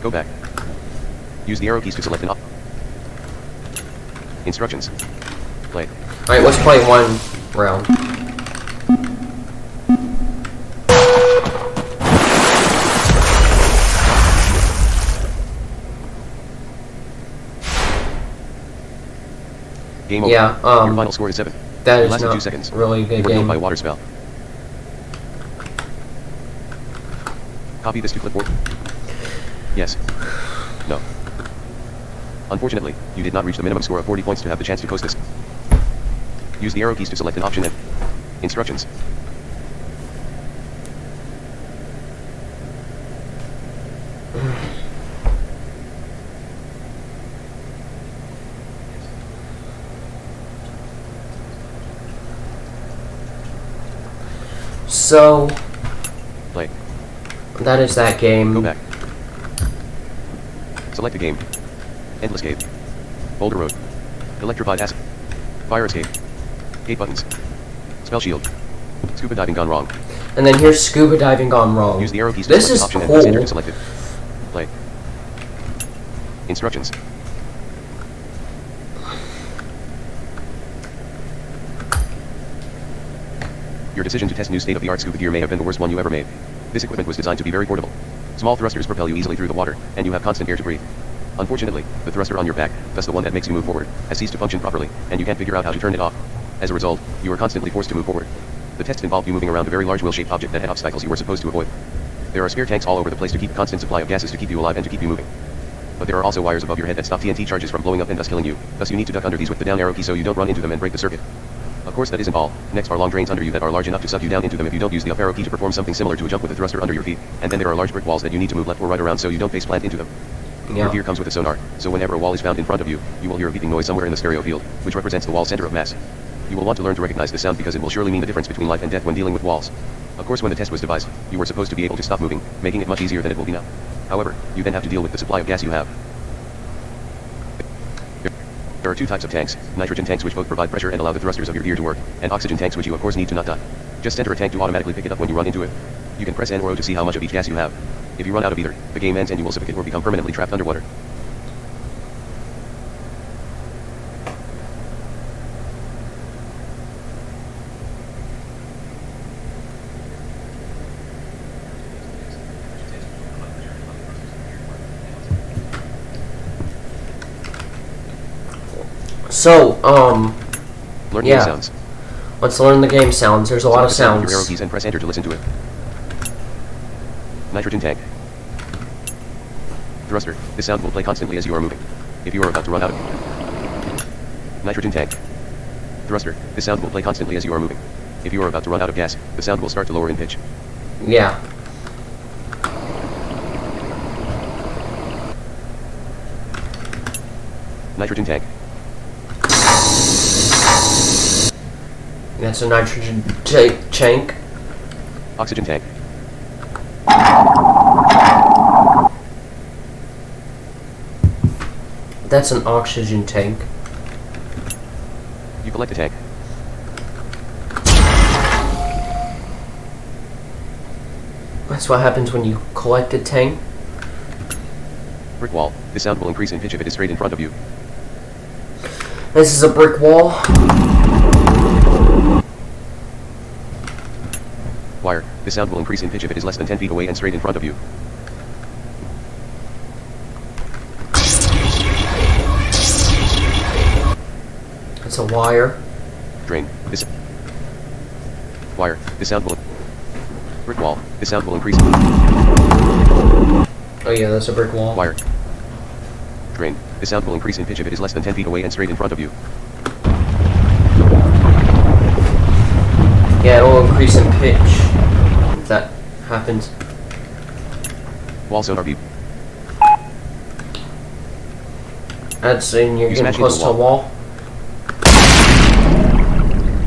Go back. Use the arrow keys to select an op. Instructions. Play. Alright, let's play one round. Game over. Yeah, Your final score is 7. that It is lasted 2 not seconds. really a good You were killed by a game. water spell. Copy this to clipboard. Yes. No. Unfortunately, you did not reach the minimum score of 40 points to have the chance to post this. Use the arrow keys to select an option and instructions. So, Play. that is that game. Go back. Select a game. Endless Cave. Boulder Road. Electrified Acid. Fire Escape. 8 buttons. Spell Shield. Scuba Diving Gone Wrong. And then here's Scuba Diving Gone Wrong. Use the arrow keys to This select is an option and press enter cool. to select it. Play. Instructions. Your decision to test new state-of-the-art scuba gear may have been the worst one you ever made. This equipment was designed to be very portable. Small thrusters propel you easily through the water, and you have constant air to breathe. Unfortunately, the thruster on your back, thus the one that makes you move forward, has ceased to function properly, and you can't figure out how to turn it off. As a result, you are constantly forced to move forward. The test involved you moving around a very large wheel-shaped object that had obstacles you were supposed to avoid. There are spare tanks all over the place to keep a constant supply of gases to keep you alive and to keep you moving. But there are also wires above your head that stop TNT charges from blowing up and thus killing you, thus you need to duck under these with the down arrow key so you don't run into them and break the circuit. Of course that isn't all. Next are long drains under you that are large enough to suck you down into them if you don't use the up arrow key to perform something similar to a jump with a thruster under your feet, and then there are large brick walls that you need to move left or right around so you don't face plant into them. Your Yeah. gear comes with a sonar, so whenever a wall is found in front of you, you will hear a beeping noise somewhere in the stereo field, which represents the wall's center of mass. You will want to learn to recognize this sound because it will surely mean the difference between life and death when dealing with walls. Of course when the test was devised, you were supposed to be able to stop moving, making it much easier than it will be now. However, you then have to deal with the supply of gas you have. There are 2 types of tanks, nitrogen tanks which both provide pressure and allow the thrusters of your gear to work, and oxygen tanks which you of course need to not die. Just enter a tank to automatically pick it up when you run into it. You can press N or O to see how much of each gas you have. If you run out of either, the game ends and you will suffocate or become permanently trapped underwater. So, Learn Yeah. game sounds. let's learn the game sounds. There's a lot of Select the sound with your arrow sounds. keys and press enter to listen to it. Nitrogen tank. Thruster. This sound will play constantly as you are moving. If you are about to run out of... Nitrogen tank. Thruster. This sound will play constantly as you are moving. If you are about to run out of gas, the sound will start to lower in pitch. Yeah. Nitrogen tank. That's a nitrogen tank. Oxygen tank. That's an oxygen tank. You collect a tank. That's what happens when you collect a tank. Brick wall. This sound will increase in pitch if it is straight in front of you. This is a brick wall. Wire. This sound will increase in pitch if it is less than 10 feet away and straight in front of you. It's a wire. Drain. This... Wire. This sound will... Brick wall. This sound will increase... Oh yeah, that's a brick wall. Wire. Drain. This sound will increase in pitch if it is less than 10 feet away and straight in front of you. Yeah, it'll increase in pitch if that happens. Wall sonar beep. That's saying you're You getting smash close into to a a wall.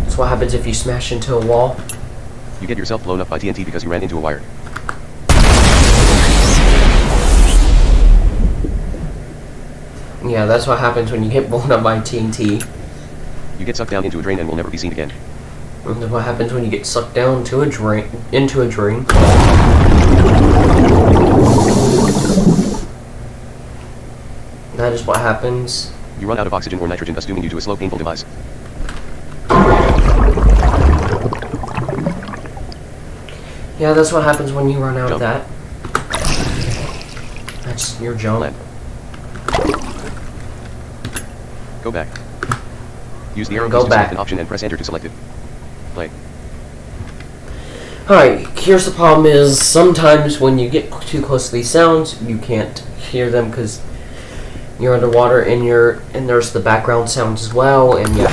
That's what happens if you smash into a wall. You get yourself blown up by TNT because you ran into a wire. Yeah, that's what happens when you get blown up by TNT. You get sucked down into a drain and will never be seen again. And then what happens when you get sucked down to a drain, into a drain? That is what happens. You run out of oxygen or nitrogen, thus dooming you to a slow, painful demise. Yeah, that's what happens when you run out of Jump. that. That's your jump. Land. Go back. Use the arrow Go keys to back. select an option and press enter to select it. Play. Alright, here's the problem is sometimes when you get too close to these sounds, you can't hear them because you're underwater and there's the background sounds as well, and yeah.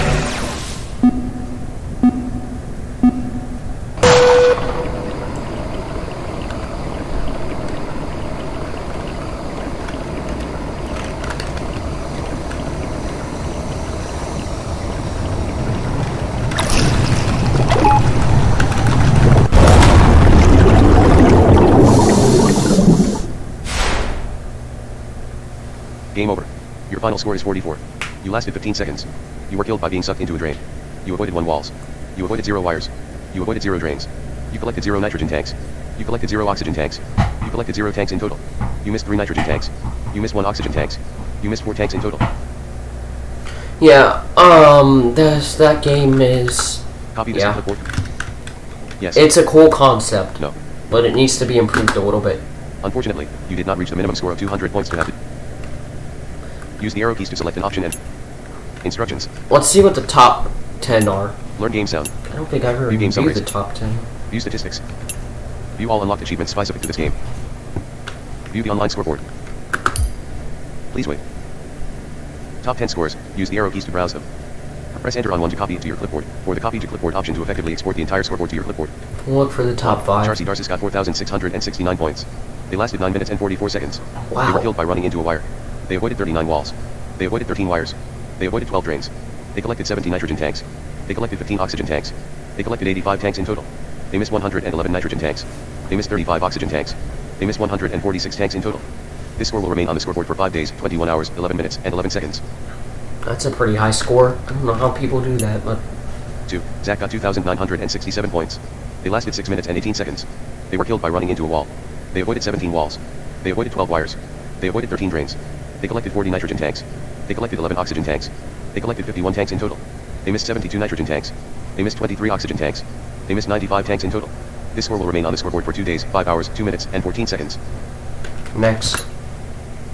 Game over. Your final score is 44. You lasted 15 seconds. You were killed by being sucked into a drain. You avoided 1 walls. You avoided 0 wires. You avoided 0 drains. You collected 0 nitrogen tanks. You collected 0 oxygen tanks. You collected 0 tanks in total. You missed 3 nitrogen tanks. You missed 1 oxygen tanks. You missed 4 tanks in total. Yeah, that game is... Copy this Yeah. to clipboard. Yes. It's a cool concept, No. but it needs to be improved a little bit. Unfortunately, you did not reach the minimum score of 200 points to have it. Use the arrow keys to select an option and instructions. Let's see what the top 10 are. Learn game sound. I don't think I ever View game reviewed the summaries. top 10. View statistics. View all unlocked achievements specific to this game. View the online scoreboard. Please wait. Top 10 scores. Use the arrow keys to browse them. Press enter on one to copy it to your clipboard, or the copy to clipboard option to effectively export the entire scoreboard to your clipboard. Look for the top 5. Charcy Darcis got 4,669 points. They lasted 9 minutes and 44 seconds. They were Wow. killed by running into a wire. They avoided 39 walls. They avoided 13 wires. They avoided 12 drains. They collected 70 nitrogen tanks. They collected 15 oxygen tanks. They collected 85 tanks in total. They missed 111 nitrogen tanks. They missed 35 oxygen tanks. They missed 146 tanks in total. This score will remain on the scoreboard for 5 days, 21 hours, 11 minutes, and 11 seconds. That's a pretty high score. I don't know how people do that, but 2. Zach got 2,967 points. They lasted 6 minutes and 18 seconds. They were killed by running into a wall. They avoided 17 walls. They avoided 12 wires. They avoided 13 drains. They collected 40 nitrogen tanks. They collected 11 oxygen tanks. They collected 51 tanks in total. They missed 72 nitrogen tanks. They missed 23 oxygen tanks. They missed 95 tanks in total. This score will remain on the scoreboard for 2 days, 5 hours, 2 minutes, and 14 seconds. next.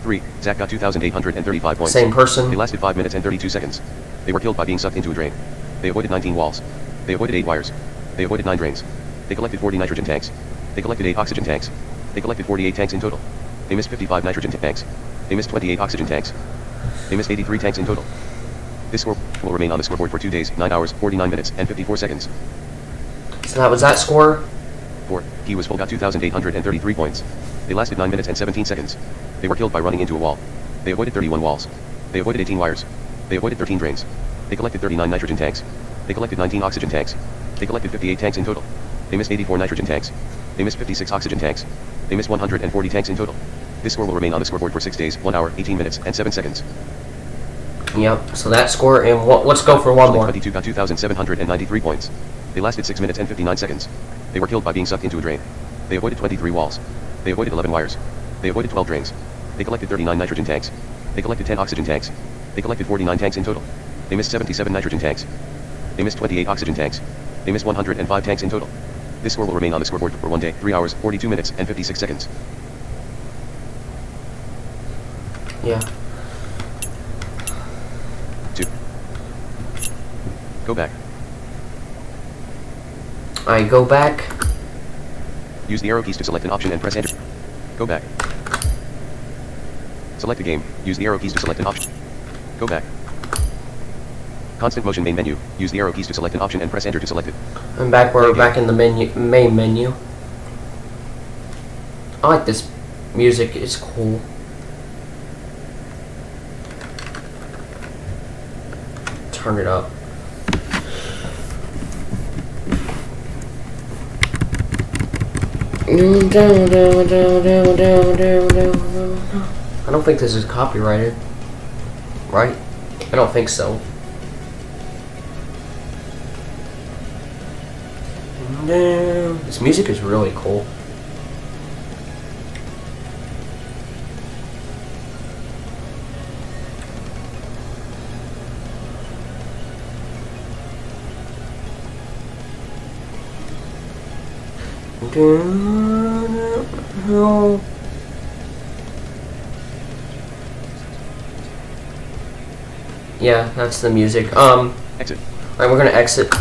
3. Zach got 2,835 points. Same person. They lasted 5 minutes and 32 seconds. They were killed by being sucked into a drain. They avoided 19 walls. They avoided 8 wires. They avoided 9 drains. They collected 40 nitrogen tanks. They collected 8 oxygen tanks. They collected 48 tanks in total. They missed 55 nitrogen tanks. They missed 28 oxygen tanks. They missed 83 tanks in total. This score will remain on the scoreboard for 2 days, 9 hours, 49 minutes, and 54 seconds. So that was that score. 4. He was full got 2,833 points. They lasted 9 minutes and 17 seconds. They were killed by running into a wall. They avoided 31 walls. They avoided 18 wires. They avoided 13 drains. They collected 39 nitrogen tanks. They collected 19 oxygen tanks. They collected 58 tanks in total. They missed 84 nitrogen tanks. They missed 56 oxygen tanks. They missed 140 tanks in total. This score will remain on the scoreboard for 6 days, 1 hour, 18 minutes, and 7 seconds. Yep. So that score, and let's go for one more. 22 got 2,793 points. They lasted 6 minutes and 59 seconds. They were killed by being sucked into a drain. They avoided 23 walls. They avoided 11 wires. They avoided 12 drains. They collected 39 nitrogen tanks. They collected 10 oxygen tanks. They collected 49 tanks in total. They missed 77 nitrogen tanks. They missed 28 oxygen tanks. They missed 105 tanks in total. This score will remain on the scoreboard for 1 day, 3 hours, 42 minutes, and 56 seconds. Yeah. 2. Go back. I go back. Use the arrow keys to select an option and press enter. Go back. Select a game. Use the arrow keys to select an option. Go back. Constant motion main menu. Use the arrow keys to select an option and press enter to select it. I'm back. We're back in the main menu. I like this music. It's cool. Turn it up. I don't think this is copyrighted. Right? I don't think so. This music is really cool. Yeah, that's the music. Exit. Alright, we're gonna exit.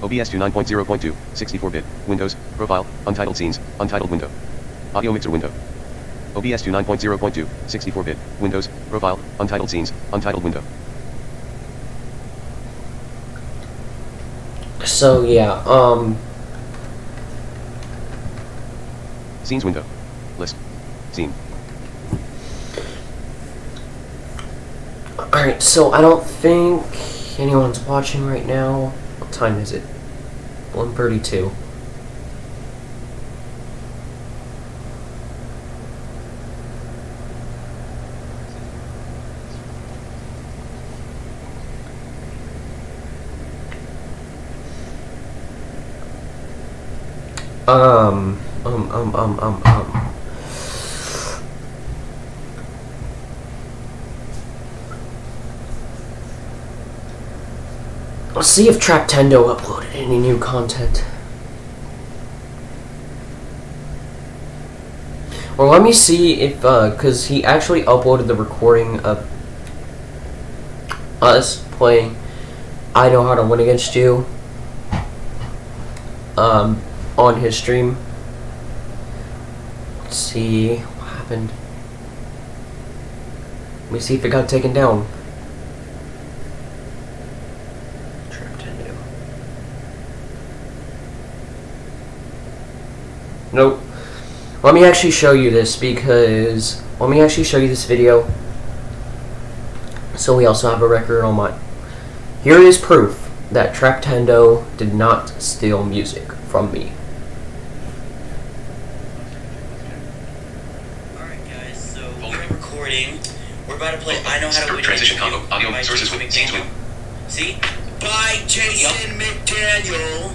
OBS to 9.0.2, 64-bit, Windows, Profile, Untitled Scenes, Untitled Window. Audio Mixer window. OBS to 9.0.2, 64-bit, Windows, Profile, Untitled Scenes, Untitled Window. So yeah, Scenes window. List. Scene. alright, so I don't think anyone's watching right now. What time is it? 1:32. Um. Let's see if Traptendo uploaded any new content. Or let me see if, cause he actually uploaded the recording of us playing I Know How to Win Against You, on his stream. Let's see what happened. Let me see if it got taken down. Traptendo. Nope. Let me actually show you this because let me actually show you this video. So we also have a record on my. Here is proof that Traptendo did not steal music from me. Alright guys, so we're recording. We're about to play I Know How to Win Transition Against You combo. Audio by sources Jason with scenes with. McDaniel. See? By Jason McDaniel.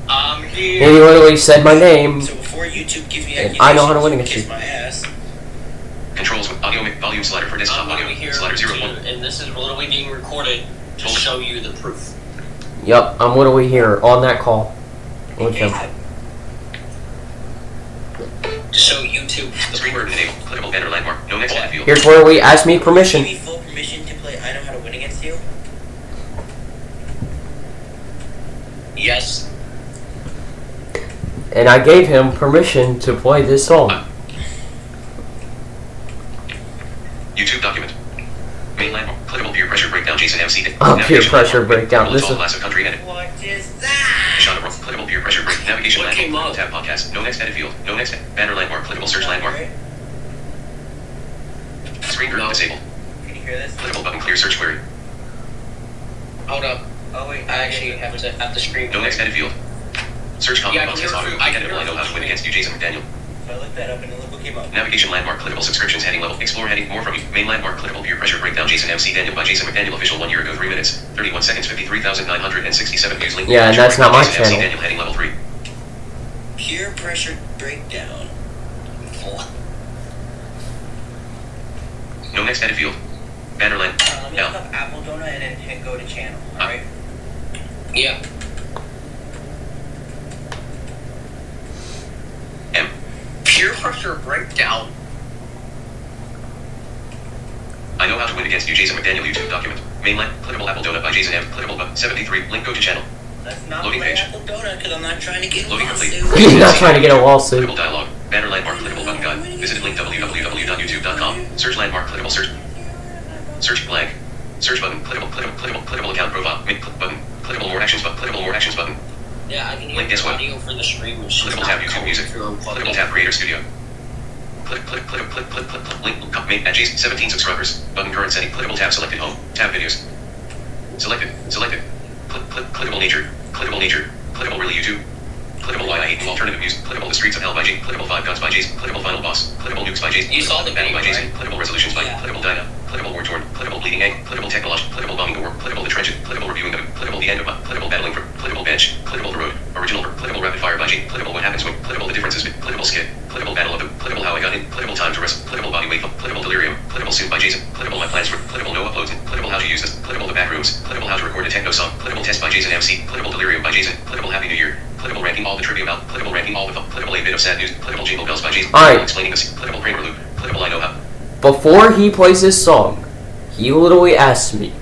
I'm He here. literally said my name. So before YouTube gives me And I Know How to Win accusations, Against kiss You. my ass. Controls with audio volume slider for desktop I'm audio. literally here Slider 0 to, 1. and this is literally being recorded to Hold it. show you the proof. Yup, I'm literally here on that call with him. To show YouTube the Screen proof. burden enable. Clickable banner landmark. No next edit field. Here's where we asked me Give permission. me full permission to play I Know How to Win Against You. Yes. And I gave him permission to play this song. YouTube document. Main landmark. Clickable peer pressure breakdown. Jason MC. Peer Navigation pressure landmark. breakdown. Clickable This tall is- glass of country edit. What is that? Genre roll. Clickable peer pressure break. Navigation What came landmark. up? Tab podcast. No next edit field. No next banner landmark. Clickable search landmark. Right? Screen curtain disabled. Can you hear this? Clickable button clear search query. Hold up. Oh wait, I actually have to have the screen. No next edit field. Search combo Yeah, I box can has hear auto. it. I can Editable. hear I it. know how to win against you, Jason McDaniel. So I looked that up and look what came up. Navigation landmark. Clickable subscriptions heading level. Explore heading. More from you. Main landmark. Clickable peer pressure breakdown. Jason MC Daniel by Jason McDaniel. Official 1 year ago. 3 minutes. 31 seconds. 53,967 views. Link. Yeah, and Pressure that's not breakdown, my Jason MC channel. Daniel heading level 3. Peer pressure breakdown. No next edit field. Banner land. Let me Down. look up Apple Donut and then hit go to channel. Alright? Yeah. M. Peer pressure breakdown. I know how to win against you, Jason McDaniel. YouTube document. Mainland. Clickable Apple Donut by Jason M. Clickable button 73. Link go to channel. Let's not Loading play page. Apple Donut because I'm not trying to get a Loading complete. lawsuit. He's not trying to get a lawsuit. Clickable dialog. Banner landmark. Clickable button guide. Visited link www.youtube.com. Search landmark. Clickable search. Search blank. Search button. Clickable account profile. Button. Clickable more actions button. Clickable more actions button. Yeah, I can hear Link the this one. audio for the stream. It's just Clickable not tab YouTube coming music. through unplugged. Clickable tab Creator Studio. Click. Link. Made at Jason. 17 subscribers. Button current setting. Clickable tab selected. Home. Tab videos. Selected. Clickable nature. Clickable nature. Clickable really YouTube. Clickable why I hate alternative music. Clickable the streets of hell by Jason. Clickable 5 guns by Jason. Clickable final boss. Clickable nukes by Jason. You saw the Battle by video, Jason. right? Clickable resolutions by Yeah. Clickable Dyna. clickable war torn, clickable bleeding egg, clickable technology, clickable bombing the war, clickable the trenches, clickable reviewing them, clickable the end of clickable battling for, clickable bench, clickable the road, original for, clickable rapid fire by G, clickable what happens when, clickable the differences, clickable skip, clickable battle of the, clickable how I got in, clickable time to rest, clickable body weight, clickable delirium, clickable suit by Jason, clickable my plans for, clickable no uploads, clickable how to use this, clickable the back rooms, clickable how to record a techno song, clickable test by Jason MC, clickable delirium by Jason, clickable happy new year, clickable ranking all the trivia about, clickable ranking all the clickable a bit of sad news, clickable jingle bells by Jason, Alright. explaining this, clickable Kramer loop, clickable I know how. Before he plays this song, he literally asks me,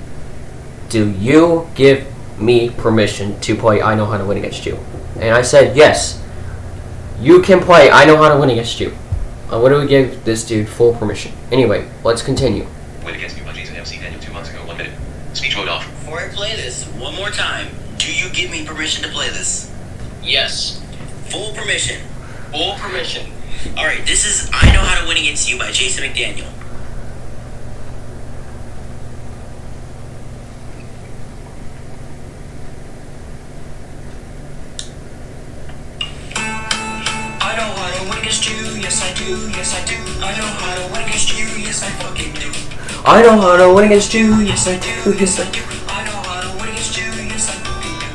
do you give me permission to play I Know How to Win Against You? And I said, yes. You can play I Know How to Win Against You. I literally give this dude full permission. Anyway, let's continue. Win against you by Jason MC Daniel 2 months ago, 1 minute. Speech mode off. Before I play this, one more time, do you give me permission to play this? Yes. Full permission. Full permission. Alright, this is I Know How to Win Against You by Jason McDaniel. I know how to win against you, yes I do, yes I do. I know how to win against you, yes I fucking do. I know how to win against you, yes I do, yes I do. I know how to win against you, yes I fucking do.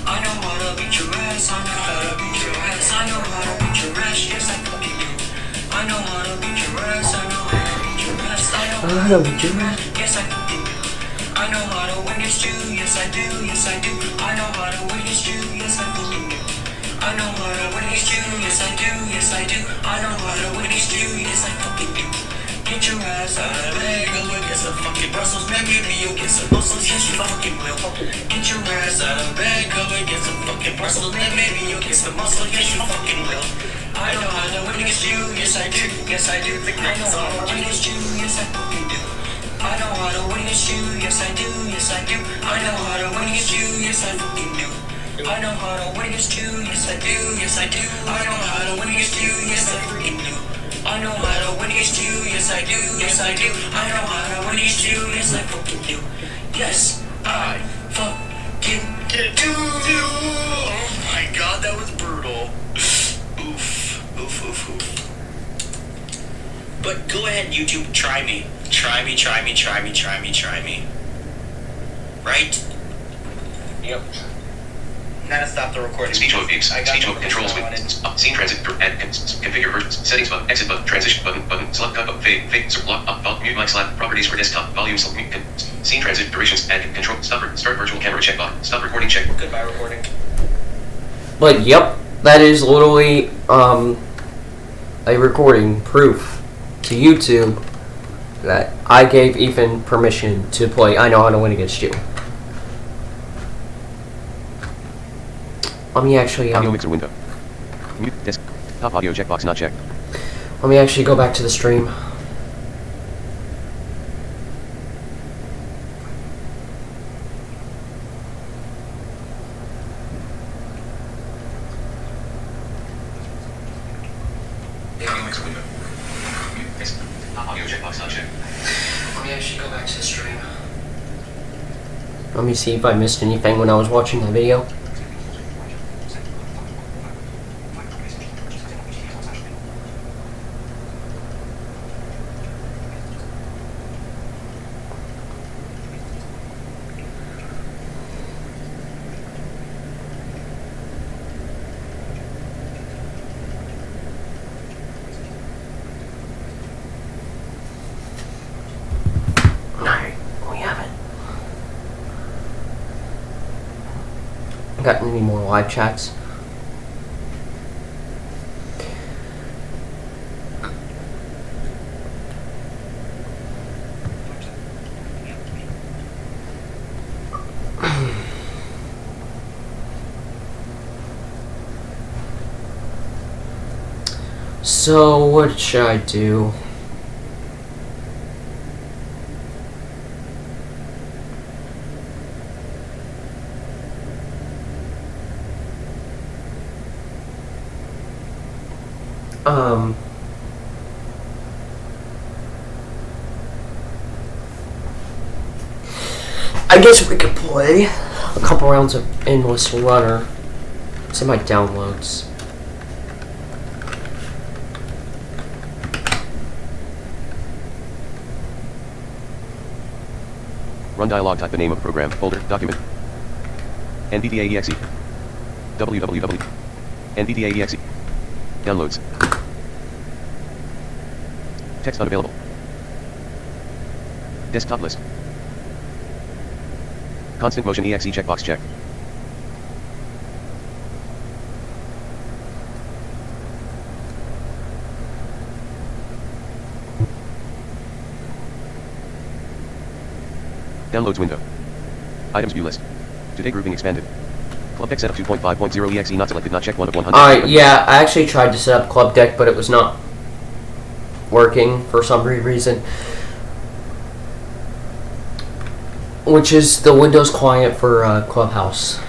I know how to beat your ass, I know how to beat your ass. I know how to beat your ass, yes I fucking do. I know how to beat your ass, I know how to beat your ass. I know how to beat your ass, yes I fucking do. I know how to win against you, yes I do, yes I do. I know how to win against you, yes I fucking do. I know how to win against you, yes I do, yes I do. I know how to win against you, yes I fucking do. Get your ass out of bed, go and get some fucking Brussels, man, maybe you'll get some muscles, yes you fucking will. Get your ass out of bed, go and get some fucking Brussels, man, maybe you'll get some muscles, yes you fucking will. I know how to win against you, yes I do, yes I do. I know how to win against you, yes I fucking do. I know how to win against you, yes I do, yes I do. I know how to win against you, yes I fucking do. I know how to win against you, yes I do, yes I do. I know how to win against you, yes I freaking do. I know how to win against you, yes I do, yes I do. I know how to win against you, yes I fucking do. Yes, I fucking do. Oh my god, that was brutal. Oof, oof, oof, oof. But go ahead, YouTube, try me. Try me, try me, try me, try me, try me. Right? Yep. Now to stop the recording. Speech mode views. I got Speech the mode controls with permission I wanted. scene transit add configure versions settings button exit button transition button select cut button fade block up mute mic slap properties for desktop volume scene transit durations add control start virtual camera check box stop recording check. Goodbye recording. But yep, that is literally a recording proof to YouTube that I gave Ethan permission to play I Know How to Win Against You. Let me actually Audio mixer window. Mute desktop audio checkbox not checked. let me actually go back to the stream. Audio mixer window. Mute desktop audio checkbox not checked. Let me actually go back to the stream. Let me see if I missed anything when I was watching that video. Alright, we haven't gotten any more live chats. So, what should I do? I guess we could play a couple rounds of Endless Runner. It's in my downloads. Run dialog, type the name of the program, folder, document. NVDA exe. www. NVDA exe. Downloads. Text unavailable. Desktop list. Constant motion exe checkbox check. Downloads window. Items view list. Today grouping expanded. Club deck setup 2.5.0 exe not selected, not check 1 of 100. Yeah, I actually tried to set up Club Deck, but it was not working for some reason. Which is the Windows client for Clubhouse.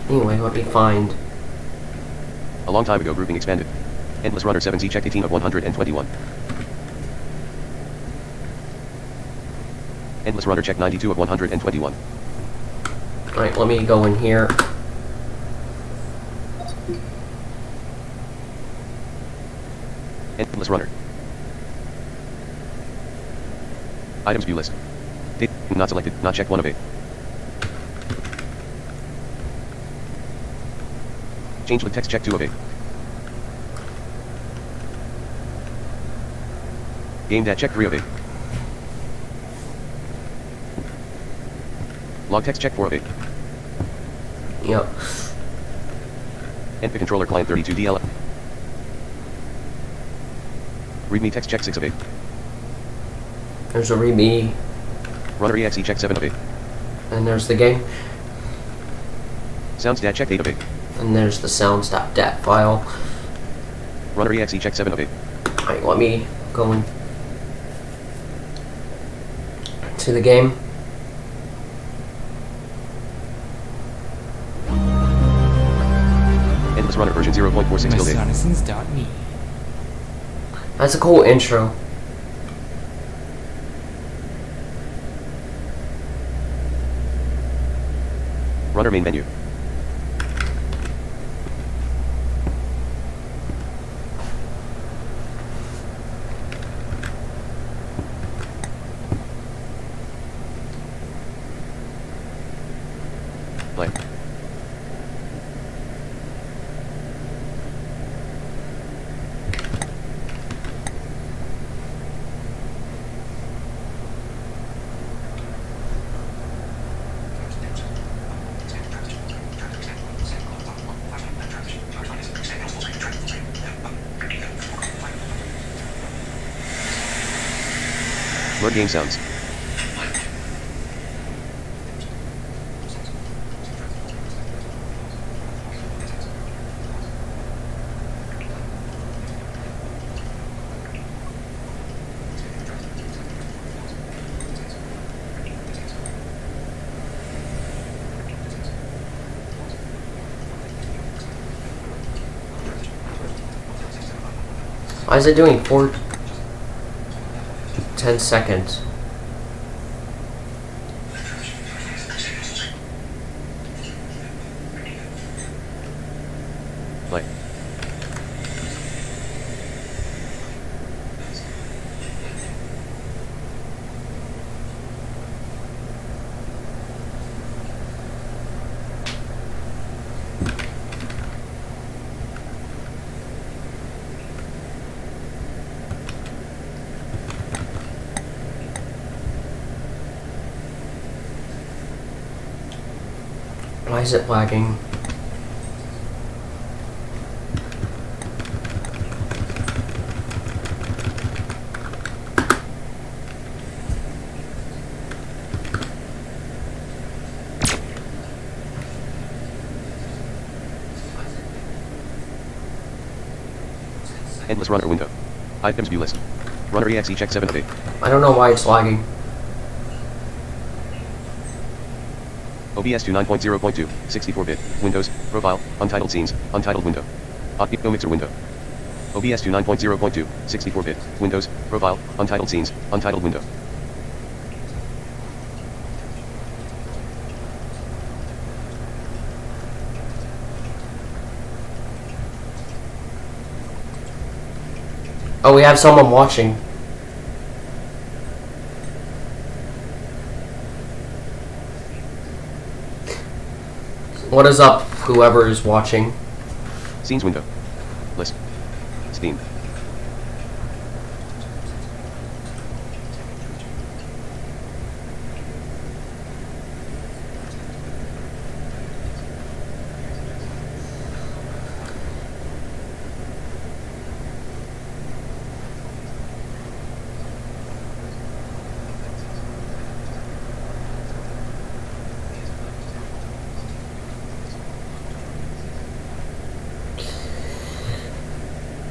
Anyway, let me find. A long time ago, grouping expanded. Endless Runner 7Z checked 18 of 121. Endless Runner checked 92 of 121. Alright, let me go in here. Endless Runner. Items view list. Date not selected, not checked 1 of 8. Change with text check 2 of 8. Game dat check 3 of 8. Log text check 4 of 8. Yep. NP controller client 32 DL. Readme text check 6 of 8. There's a readme, Runner exe check 7 of 8. and there's the game, Sounds dat check 8 of 8. and there's the sounds.dat file. Runner exe check 7 of 8. Alright, let me go in to the game. Endless Runner version 0.46 tilde. MySonnesons.me. That's a cool intro. Runner main menu. Play. Learn game sounds. Why is it doing 10 seconds? Play. Why is it lagging? Endless Runner window. Items view list. Runner exe check 7 of 8. I don't know why it's lagging. OBS 29.0.2, 64-bit, Windows, Profile, Untitled Scenes, Untitled Window. Audio Mixer window. OBS 29.0.2, 64-bit, Windows, Profile, Untitled Scenes, Untitled Window. Oh, we have someone watching. What is up, whoever is watching? Scenes window. List. Steam.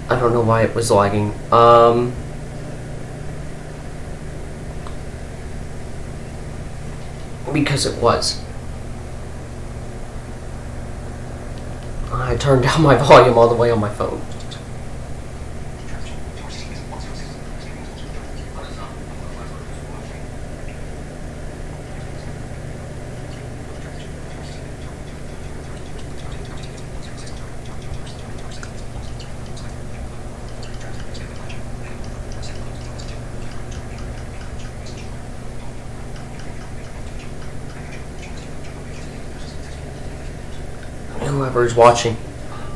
I don't know why it was lagging. Because it was. I turned down my volume all the way on my phone.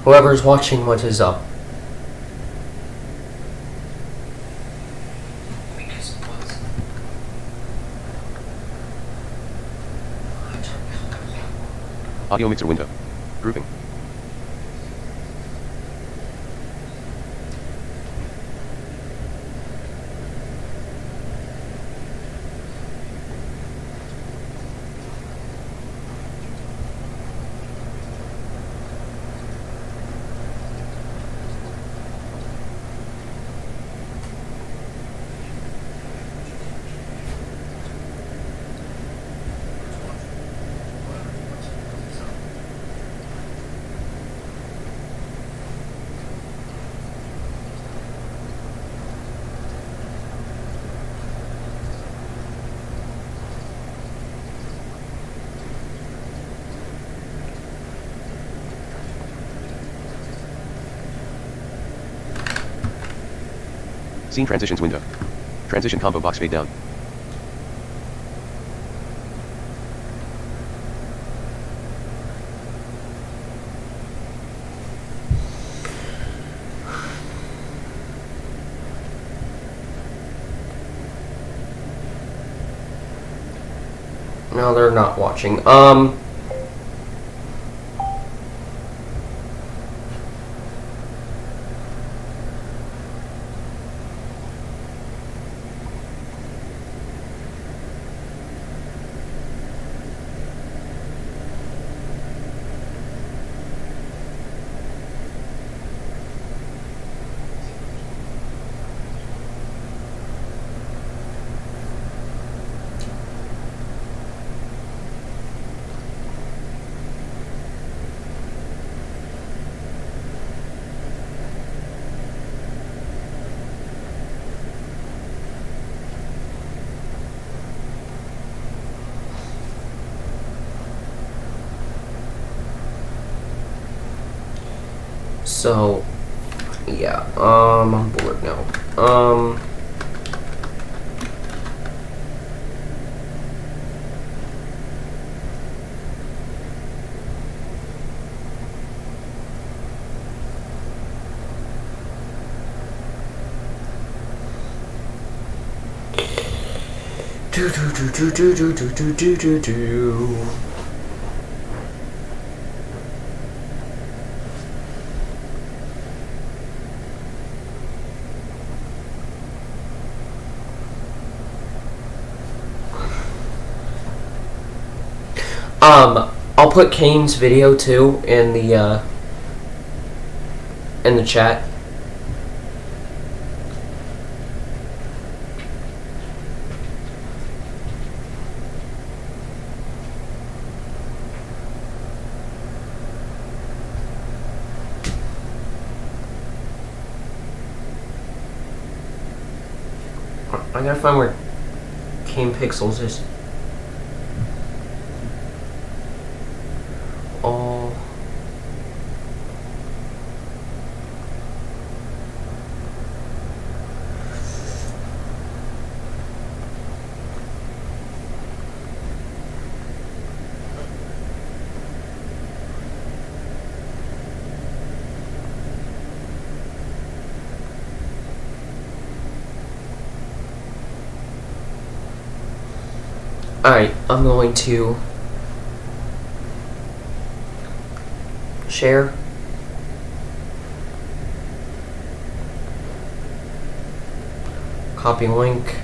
Whoever's watching, what is up? Audio mixer window. Grouping. Scene transitions window. Transition combo box fade down. No, they're not watching. So, yeah, I'm bored now. Do. I'll put Kane's video too in the chat. I gotta find where Kane Pixels is. Oh. Alright, I'm going to share. Copy link.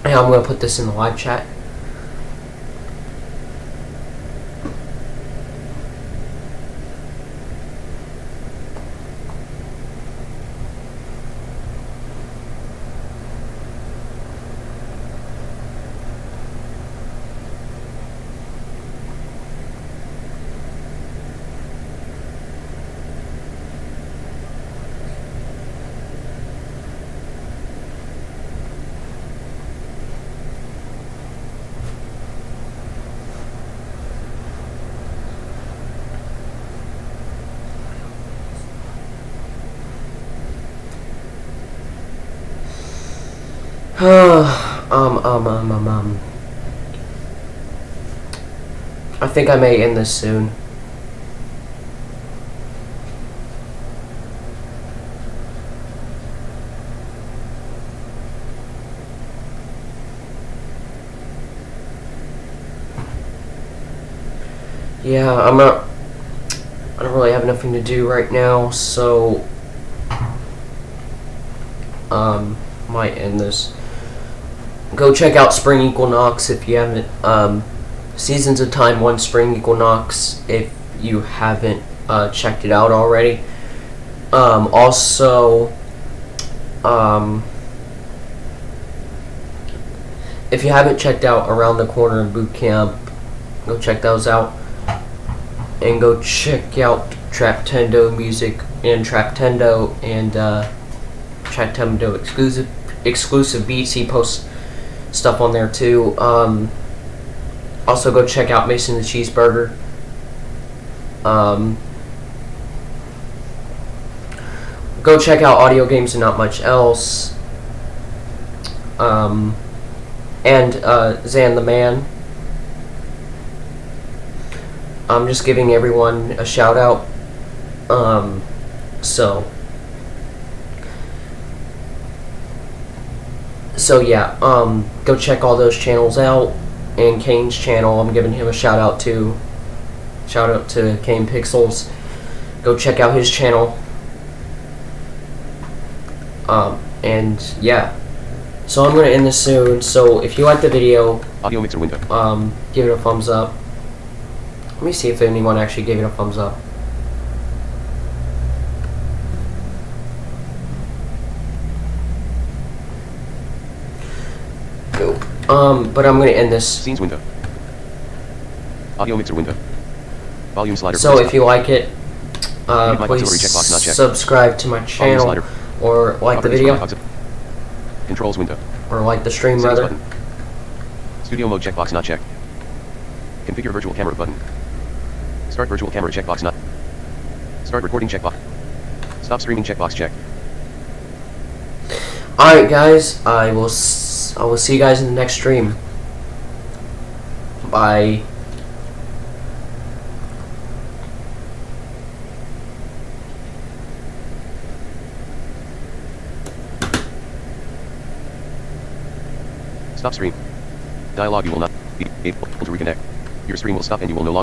And I'm going to put this in the live chat. I think I may end this soon. Yeah, I don't really have nothing to do right now, so might end this. Go check out Spring Equinox if you haven't. Seasons of Time 1 Spring Equinox if you haven't checked it out already. Also, if you haven't checked out Around the Corner and Boot Camp, go check those out. And go check out Traptendo music and Traptendo and Traptendo exclusive beats. He posts stuff on there too. Also go check out Mason the Cheeseburger. Go check out Audio Games and Not Much Else. And Zan the Man. I'm just giving everyone a shout out. So yeah, go check all those channels out. And Kane's channel, I'm giving him a shout out to. Shout out to Kane Pixels. Go check out his channel. And yeah. So I'm gonna end this soon. So if you like the video, Audio mixer window. give it a thumbs up. Let me see if anyone actually gave it a thumbs up. Nope. But I'm gonna end this. Scenes window. Audio mixer window. Volume slider. So if you like it, Mute mic please auxiliary checkbox not checked. subscribe to my Volume channel, slider. or like the Properties video, from Controls window. or like the stream Settings rather. button. Studio mode checkbox not checked. Configure virtual camera button. Start virtual camera checkbox not. Start recording checkbox. Stop streaming checkbox checked. Alright guys, I will see you guys in the next stream. Bye. Stop stream. Dialog, you will not be able to reconnect. Your stream will stop and you will no longer